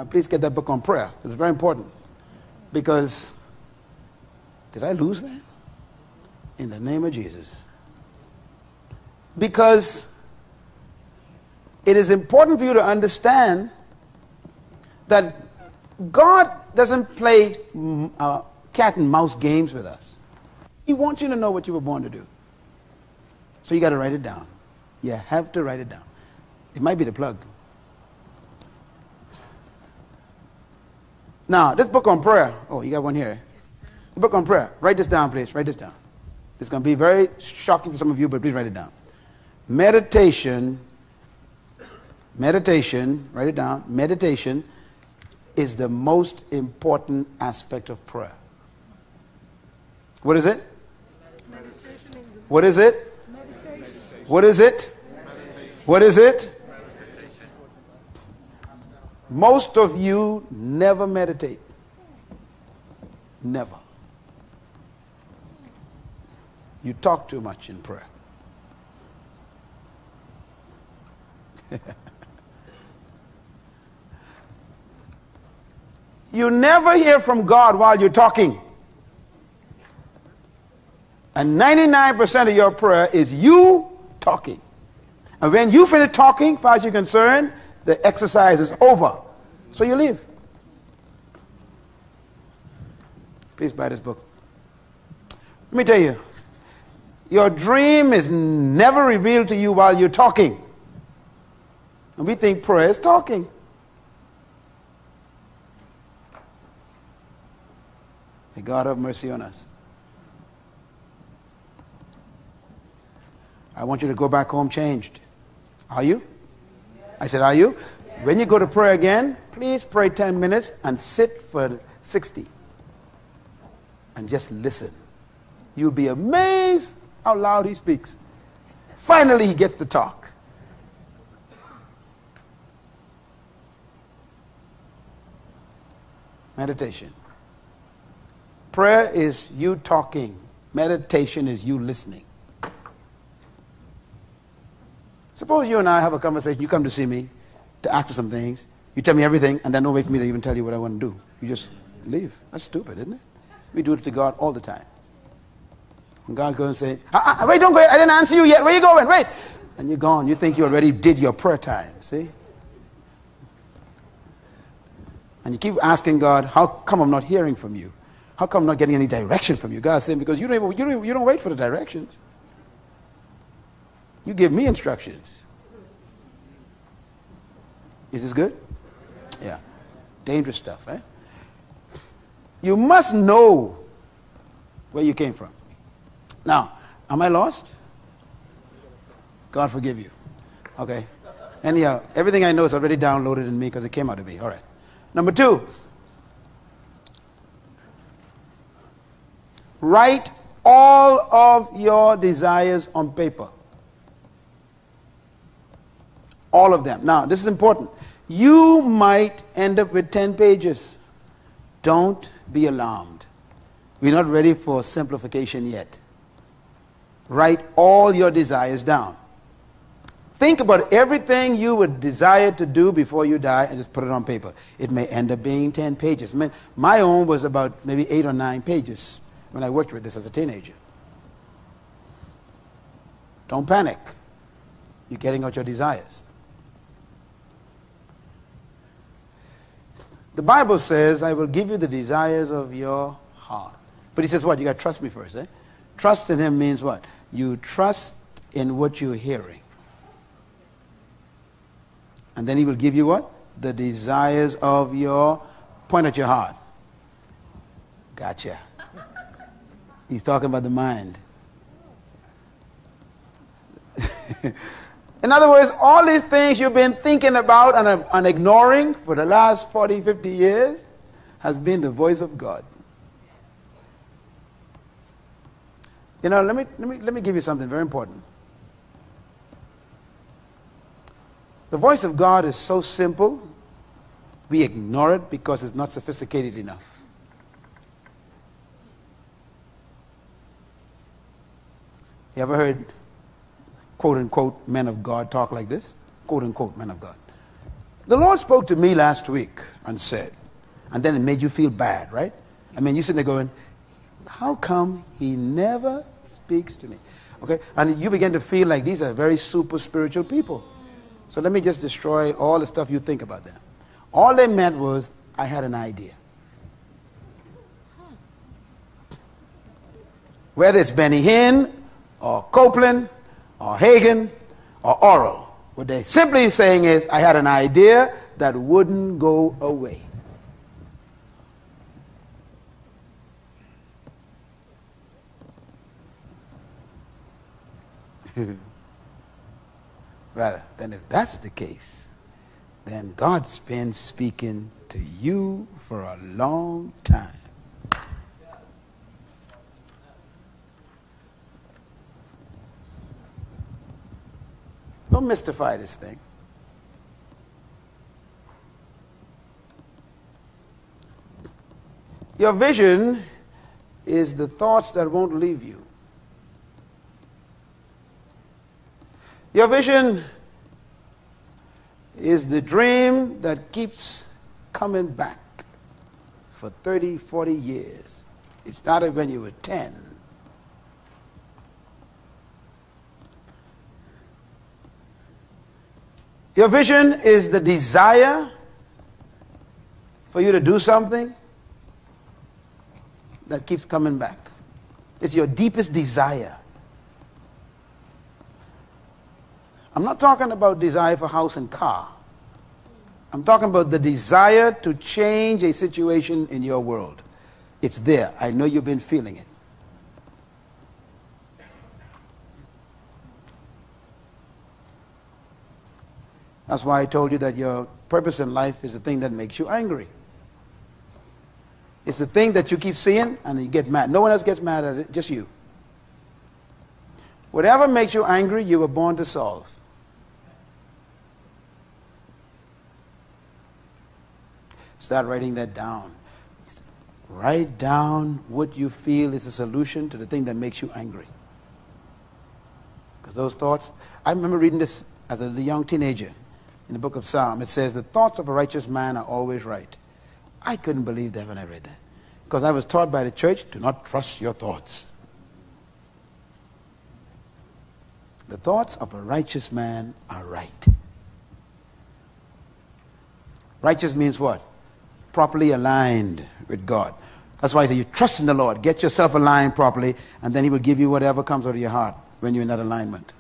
please get that book on prayer. It's very important. Because, did I lose that? In the name of Jesus. Because it is important for you to understand that God doesn't play cat and mouse games with us. He wants you to know what you were born to do. So you got to write it down. You have to write it down. It might be the plug. Now, this book on prayer. Oh, you got one here. The book on prayer. Write this down, please. Write this down. It's going to be very shocking for some of you, but please write it down. Meditation, write it down. Meditation is the most important aspect of prayer. What is it? Meditation. What is it? Meditation. What is it? Meditation. What is it? Most of you never meditate. Never. You talk too much in prayer. You never hear from God while you're talking. And 99% of your prayer is you talking. And when you finish talking, as far as you're concerned, the exercise is over. So you leave. Please buy this book. Let me tell you, your dream is never revealed to you while you're talking. And we think prayer is talking. May God have mercy on us. I want you to go back home changed. Are you? I said, are you? When you go to pray again, please pray 10 minutes and sit for 60. And just listen. You'll be amazed how loud he speaks. Finally, he gets to talk. Meditation. Prayer is you talking. Meditation is you listening. Suppose you and I have a conversation. You come to see me to ask for some things. You tell me everything, and then don't wait for me to even tell you what I want to do. You just leave. That's stupid, isn't it? We do it to God all the time. And God goes and say, wait, don't go yet. I didn't answer you yet. Where are you going? Wait. And you're gone. You think you already did your prayer time. See? And you keep asking God, how come I'm not hearing from you? How come I'm not getting any direction from you? God's saying, because you don't wait for the directions. You give me instructions. Is this good? Yeah. Dangerous stuff, eh? You must know where you came from. Now, am I lost? God forgive you. Okay. Anyhow, everything I know is already downloaded in me because it came out of me. All right. Number 2. Write all of your desires on paper. All of them. Now, this is important. You might end up with 10 pages. Don't be alarmed. We're not ready for simplification yet. Write all your desires down. Think about everything you would desire to do before you die and just put it on paper. It may end up being 10 pages. My own was about maybe 8 or 9 pages when I worked with this as a teenager. Don't panic. You're getting out your desires. The Bible says, I will give you the desires of your heart. But he says what? You got to trust me first. Eh? Trust in him means what? You trust in what you're hearing. And then he will give you what? The desires of your... Point at your heart. Gotcha. He's talking about the mind. In other words, all these things you've been thinking about and ignoring for the last 40, 50 years has been the voice of God. You know, let me give you something very important. The voice of God is so simple, we ignore it because it's not sophisticated enough. You ever heard quote-unquote men of God talk like this? Quote-unquote men of God. The Lord spoke to me last week and said, and then it made you feel bad, right? I mean, you're sitting there going, how come he never speaks to me? Okay? And you begin to feel like these are very super spiritual people. So let me just destroy all the stuff you think about them. All they meant was, I had an idea. Whether it's Benny Hinn, or Copeland, or Hagen, or Oral, what they're simply saying is, I had an idea that wouldn't go away. Well, then if that's the case, then God's been speaking to you for a long time. Don't mystify this thing. Your vision is the thoughts that won't leave you. Your vision is the dream that keeps coming back for 30, 40 years. It started when you were 10. Your vision is the desire for you to do something that keeps coming back. It's your deepest desire. I'm not talking about desire for house and car. I'm talking about the desire to change a situation in your world. It's there. I know you've been feeling it. That's why I told you that your purpose in life is the thing that makes you angry. It's the thing that you keep seeing and you get mad. No one else gets mad at it, just you. Whatever makes you angry, you were born to solve. Start writing that down. Write down what you feel is a solution to the thing that makes you angry. Because those thoughts, I remember reading this as a young teenager in the book of Psalm. It says, the thoughts of a righteous man are always right. I couldn't believe that when I read that. Because I was taught by the church, do not trust your thoughts. The thoughts of a righteous man are right. Righteous means what? Properly aligned with God. That's why I say you trust in the Lord. Get yourself aligned properly, and then He will give you whatever comes out of your heart when you're in that alignment.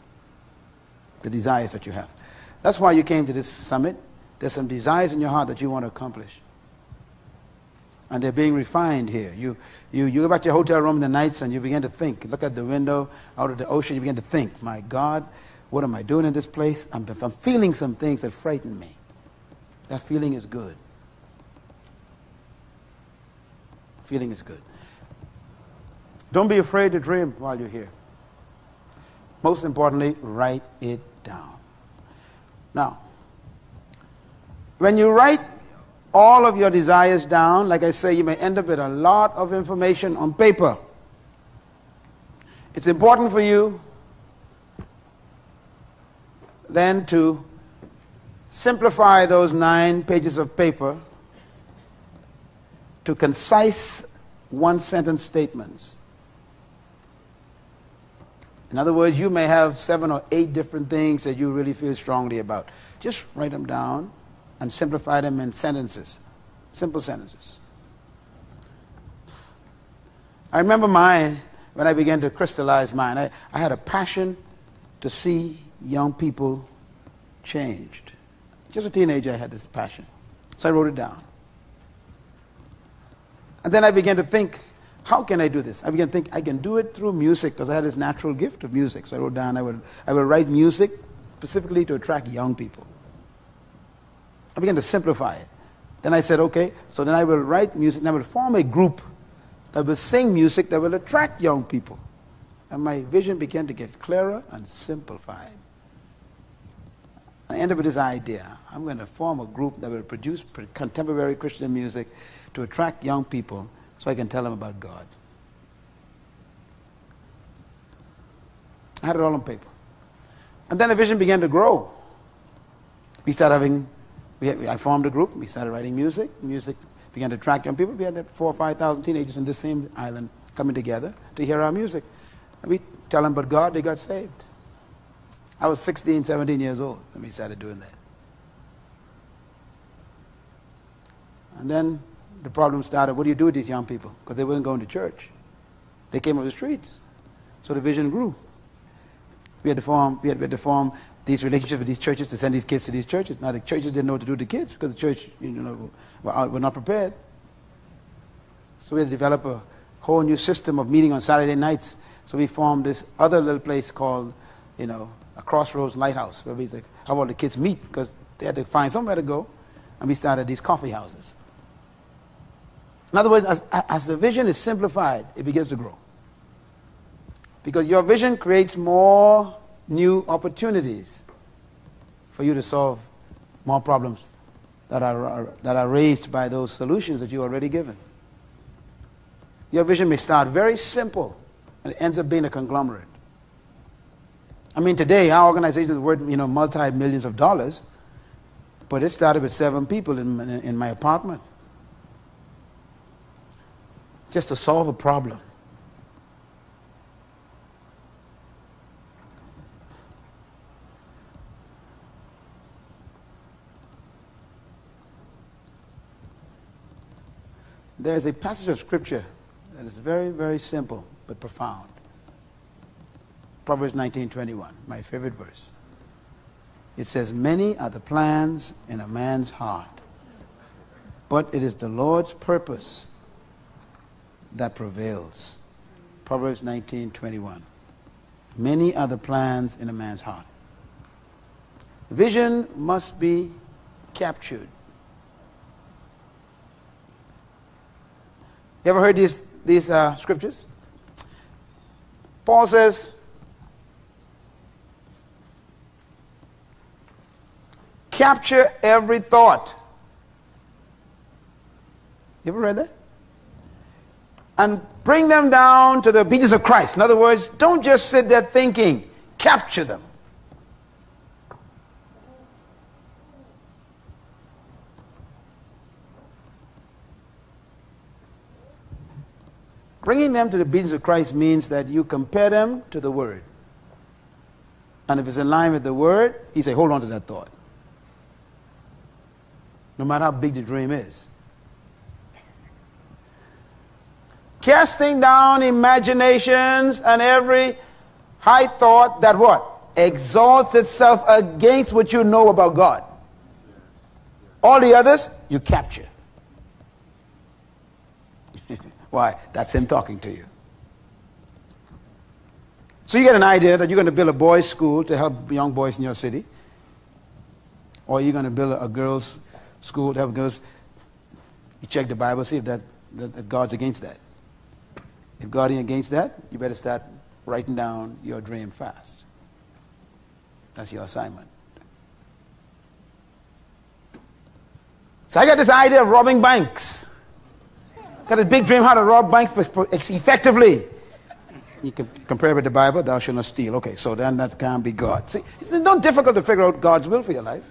The desires that you have. That's why you came to this summit. There's some desires in your heart that you want to accomplish. And they're being refined here. You go back to your hotel room in the nights and you begin to think. Look at the window, out of the ocean, you begin to think, my God, what am I doing in this place? I'm feeling some things that frighten me. That feeling is good. Feeling is good. Don't be afraid to dream while you're here. Most importantly, write it down. Now, when you write all of your desires down, like I say, you may end up with a lot of information on paper. It's important for you then to simplify those 9 pages of paper to concise one-sentence statements. In other words, you may have 7 or 8 different things that you really feel strongly about. Just write them down and simplify them in sentences, simple sentences. I remember mine, when I began to crystallize mine, I had a passion to see young people changed. Just a teenager, I had this passion. So I wrote it down. And then I began to think, how can I do this? I began to think, I can do it through music, because I had this natural gift of music. So I wrote down, I would write music specifically to attract young people. I began to simplify it. Then I said, okay, so then I will write music, and I will form a group that will sing music that will attract young people. And my vision began to get clearer and simplified. I ended up with this idea. I'm going to form a group that will produce contemporary Christian music to attract young people so I can tell them about God. I had it all on paper. And then the vision began to grow. We started having, I formed a group, we started writing music. Music began to attract young people. We had 4,000 or 5,000 teenagers in this same island coming together to hear our music. And we tell them about God, they got saved. I was 16, 17 years old when we started doing that. And then the problem started, what do you do with these young people? Because they weren't going to church. They came off the streets. So the vision grew. We had to form these relationships with these churches to send these kids to these churches. Now the churches didn't know what to do with the kids because the church, were not prepared. So we had to develop a whole new system of meeting on Saturday nights. So we formed this other little place called, a Crossroads Lighthouse, where we said, how about the kids meet? Because they had to find somewhere to go. And we started these coffee houses. In other words, as the vision is simplified, it begins to grow. Because your vision creates more new opportunities for you to solve more problems that are raised by those solutions that you already given. Your vision may start very simple, and it ends up being a conglomerate. I mean, today, our organization is worth, multi-millions of dollars, but it started with 7 people in my apartment. Just to solve a problem. There is a passage of scripture that is very, very simple but profound. Proverbs 19:21, my favorite verse. It says, many are the plans in a man's heart, but it is the Lord's purpose that prevails. Proverbs 19:21. Many are the plans in a man's heart. Vision must be captured. You ever heard these scriptures? Paul says, capture every thought. You ever read that? and bring them down to the obedience of Christ. In other words, don't just sit there thinking, capture them. Bringing them to the obedience of Christ means that you compare them to the Word. And if it's in line with the Word, he say, hold on to that thought. No matter how big the dream is. Casting down imaginations and every high thought that what? Exalts itself against what you know about God. All the others, you capture. Why? That's him talking to you. So you get an idea that you're going to build a boys' school to help young boys in your city. Or you're going to build a girls' school to help girls. You check the Bible, see if that God's against that. If God ain't against that, you better start writing down your dream fast. That's your assignment. So I got this idea of robbing banks. Got a big dream how to rob banks effectively. You can compare it with the Bible, thou shalt not steal. Okay, so then that can't be God. See, it's not difficult to figure out God's will for your life.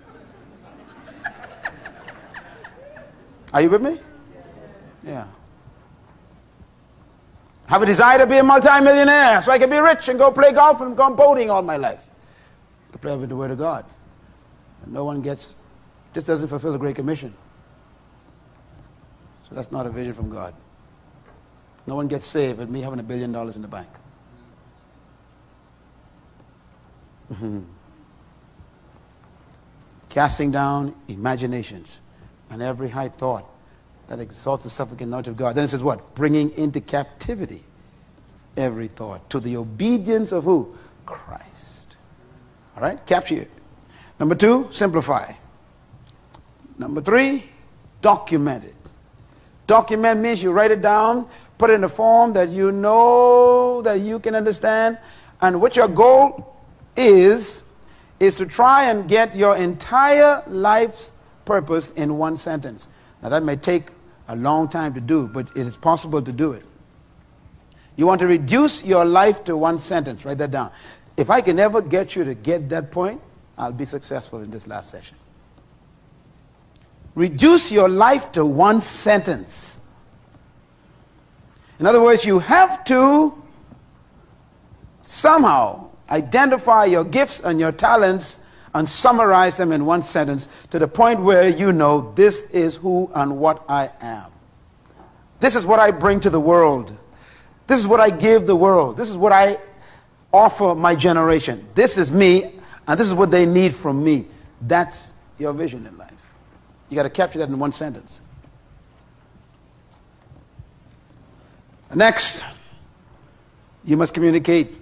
Are you with me? Yeah. Have a desire to be a multi-millionaire so I can be rich and go play golf and go boating all my life. Compare with the Word of God. And no one gets, this doesn't fulfill the Great Commission. So that's not a vision from God. No one gets saved with me having $1 billion in the bank. Casting down imaginations and every high thought that exalts itself against the knowledge of God. Then it says what? Bringing into captivity every thought to the obedience of who? Christ. All right? Capture it. Number 2, simplify. Number 3, document it. Document means you write it down, put it in a form that you know that you can understand, and what your goal is to try and get your entire life's purpose in one sentence. Now that may take a long time to do, but it is possible to do it. You want to reduce your life to one sentence. Write that down. If I can ever get you to get that point, I'll be successful in this last session. Reduce your life to one sentence. In other words, you have to somehow identify your gifts and your talents and summarize them in one sentence to the point where you know this is who and what I am. This is what I bring to the world. This is what I give the world. This is what I offer my generation. This is me, and this is what they need from me. That's your vision in life. You got to capture that in one sentence. Next, you must communicate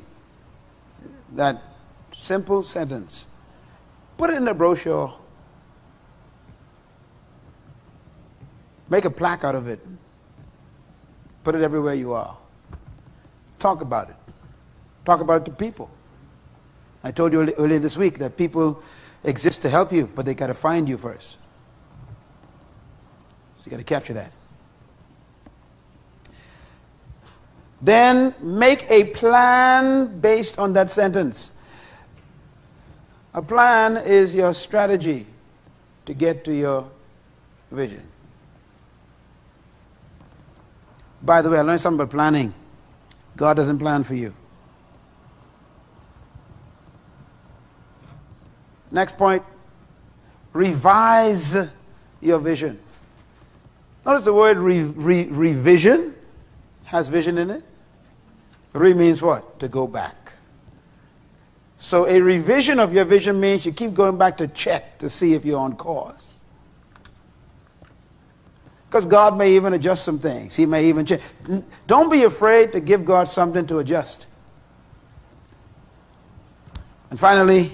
that simple sentence. Put it in a brochure. Make a plaque out of it. Put it everywhere you are. Talk about it. Talk about it to people. I told you earlier this week that people exist to help you, but they got to find you first. So you got to capture that. Then make a plan based on that sentence. A plan is your strategy to get to your vision. By the way, I learned something about planning. God doesn't plan for you. Next point, revise your vision. Notice the word revision has vision in it. Re means what? To go back. So a revision of your vision means you keep going back to check to see if you're on course. Because God may even adjust some things. He may even change. Don't be afraid to give God something to adjust. And finally,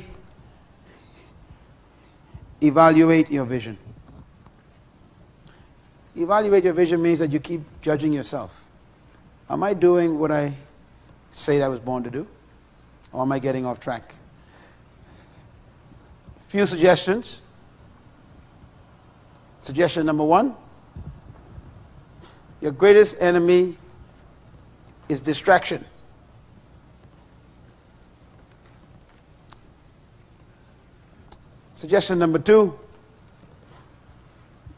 evaluate your vision. Evaluate your vision means that you keep judging yourself. Am I doing what I say I was born to do? Or am I getting off track? Few suggestions. Suggestion number 1. Your greatest enemy is distraction. Suggestion number 2,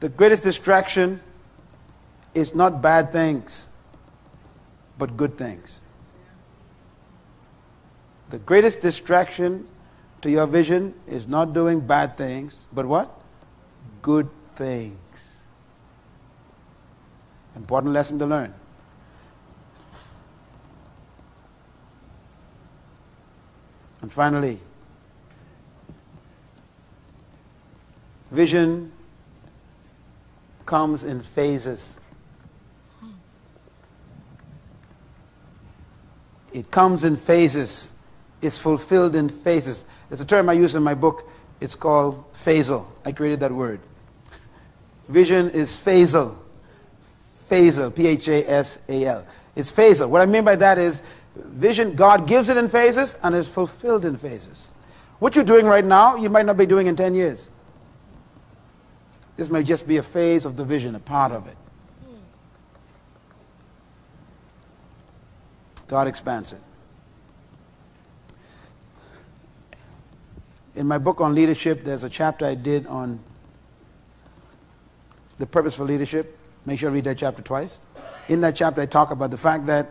the greatest distraction is not bad things, but good things. The greatest distraction to your vision is not doing bad things, but what? Good things. Important lesson to learn. And finally, vision comes in phases. It comes in phases. It's fulfilled in phases. There's a term I use in my book. It's called phasal. I created that word. Vision is phasal. Phasal, P-H-A-S-A-L. It's phasal. What I mean by that is vision, God gives it in phases and is fulfilled in phases. What you're doing right now, you might not be doing in 10 years. This may just be a phase of the vision, a part of it. God expands it. In my book on leadership, there's a chapter I did on the purpose for leadership. Make sure you read that chapter twice. In that chapter, I talk about the fact that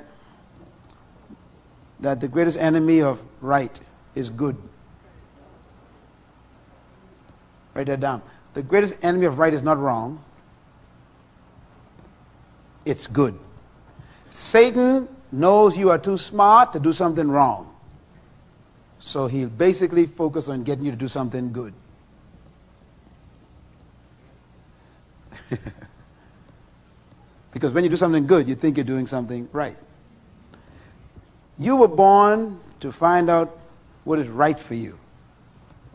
the greatest enemy of right is good. Write that down. The greatest enemy of right is not wrong. It's good. Satan knows you are too smart to do something wrong. So he'll basically focus on getting you to do something good. Because when you do something good, you think you're doing something right. You were born to find out what is right for you.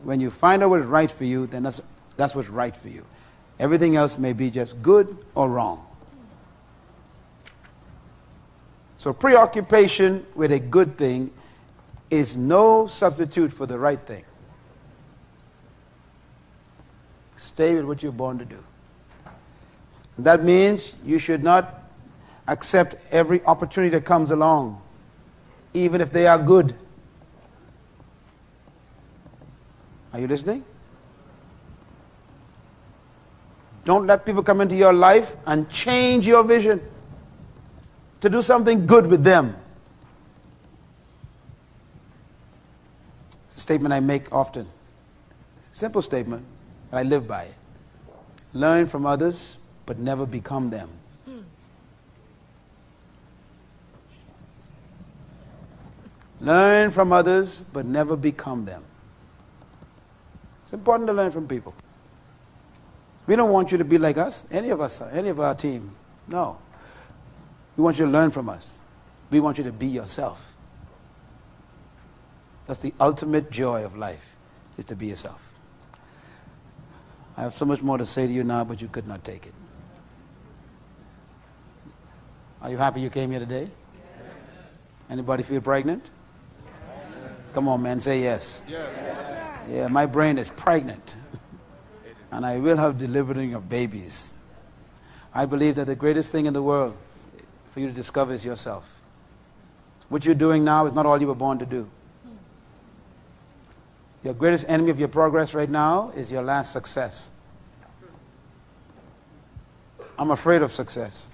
When you find out what is right for you, then that's what's right for you. Everything else may be just good or wrong. So preoccupation with a good thing is no substitute for the right thing. Stay with what you're born to do. That means you should not accept every opportunity that comes along, even if they are good. Are you listening? Don't let people come into your life and change your vision to do something good with them. It's a statement I make often. Simple statement, but I live by it. Learn from others, but never become them. Learn from others, but never become them. It's important to learn from people. We don't want you to be like us, any of us, any of our team. No. We want you to learn from us. We want you to be yourself. That's the ultimate joy of life, is to be yourself. I have so much more to say to you now, but you could not take it. Are you happy you came here today? Yes. Anybody feel pregnant? Yes. Come on, man, say yes. Yes. Yeah, my brain is pregnant. And I will have delivering of babies. I believe that the greatest thing in the world for you to discover is yourself. What you're doing now is not all you were born to do. Your greatest enemy of your progress right now is your last success. I'm afraid of success.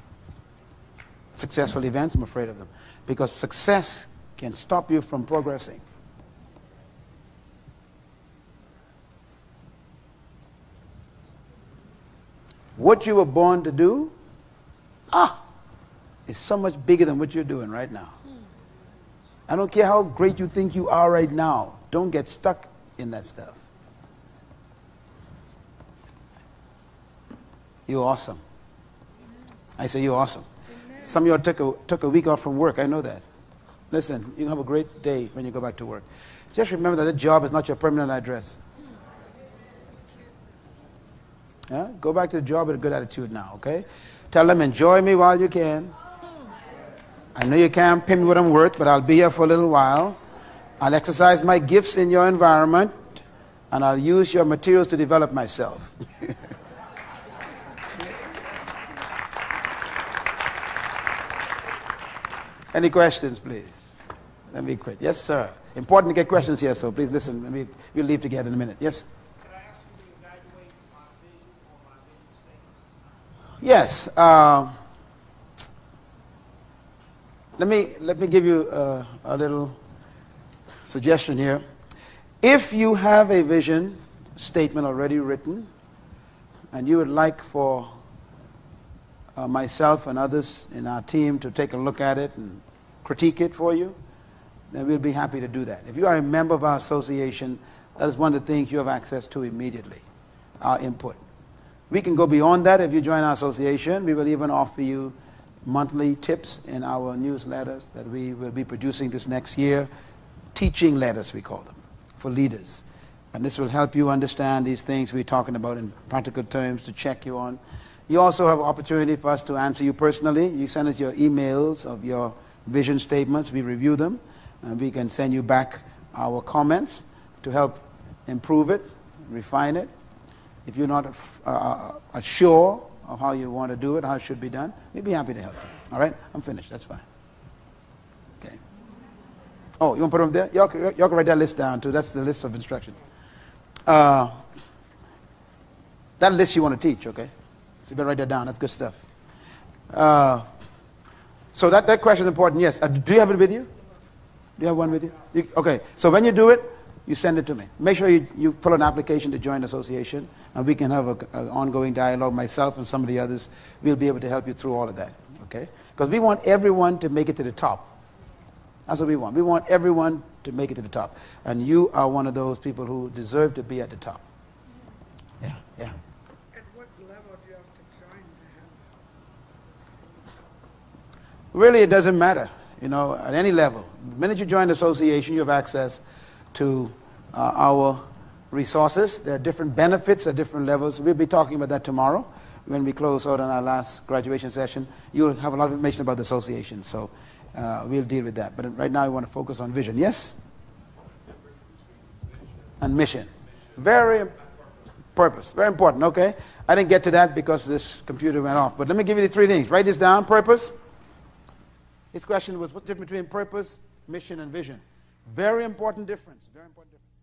Successful events, I'm afraid of them. Because success can stop you from progressing. What you were born to do, is so much bigger than what you're doing right now. I don't care how great you think you are right now. Don't get stuck in that stuff. You're awesome. I say you're awesome. Some of y'all took a week off from work. I know that. Listen, you can have a great day when you go back to work. Just remember that job is not your permanent address. Yeah? Go back to the job with a good attitude now, okay? Tell them, enjoy me while you can. I know you can't pay me what I'm worth, but I'll be here for a little while. I'll exercise my gifts in your environment, and I'll use your materials to develop myself. Any questions, please? Let me quit. Yes, sir. Important to get questions here, so please listen. We'll leave together in a minute. Yes? Can I ask you to evaluate my vision or my vision statement? Yes. Let me give you a little suggestion here. If you have a vision statement already written, and you would like for myself and others in our team to take a look at it and critique it for you, then we'll be happy to do that. If you are a member of our association, that is one of the things you have access to immediately, our input. We can go beyond that if you join our association. We will even offer you monthly tips in our newsletters that we will be producing this next year, teaching letters we call them, for leaders. And this will help you understand these things we're talking about in practical terms to check you on. You also have an opportunity for us to answer you personally. You send us your emails of your vision statements. We review them. And we can send you back our comments to help improve it, refine it. If you're not sure of how you want to do it, how it should be done, we'd be happy to help you. All right? I'm finished. That's fine. Okay. Oh, you want to put them there? Y'all can write that list down, too. That's the list of instructions. That list you want to teach, okay? So you better write that down. That's good stuff. So that question is important. Yes. Do you have it with you? Do you have one with you? Okay. So when you do it, you send it to me. Make sure you fill an application to join the association, and we can have an ongoing dialogue. Myself and some of the others, we'll be able to help you through all of that. Okay? Because we want everyone to make it to the top. That's what we want. We want everyone to make it to the top. And you are one of those people who deserve to be at the top. Yeah, yeah. At what level do you have to join to have? Really, it doesn't matter. You know, at any level. The minute you join the association, you have access to our resources. There are different benefits at different levels. We'll be talking about that tomorrow when we close out on our last graduation session. You'll have a lot of information about the association, so we'll deal with that. But right now, we want to focus on vision. Yes? And mission. Very purpose. Very important, okay? I didn't get to that because this computer went off. But let me give you the three things. Write this down. Purpose. His question was, what's the difference between purpose, mission, and vision? Very important difference. Very important difference.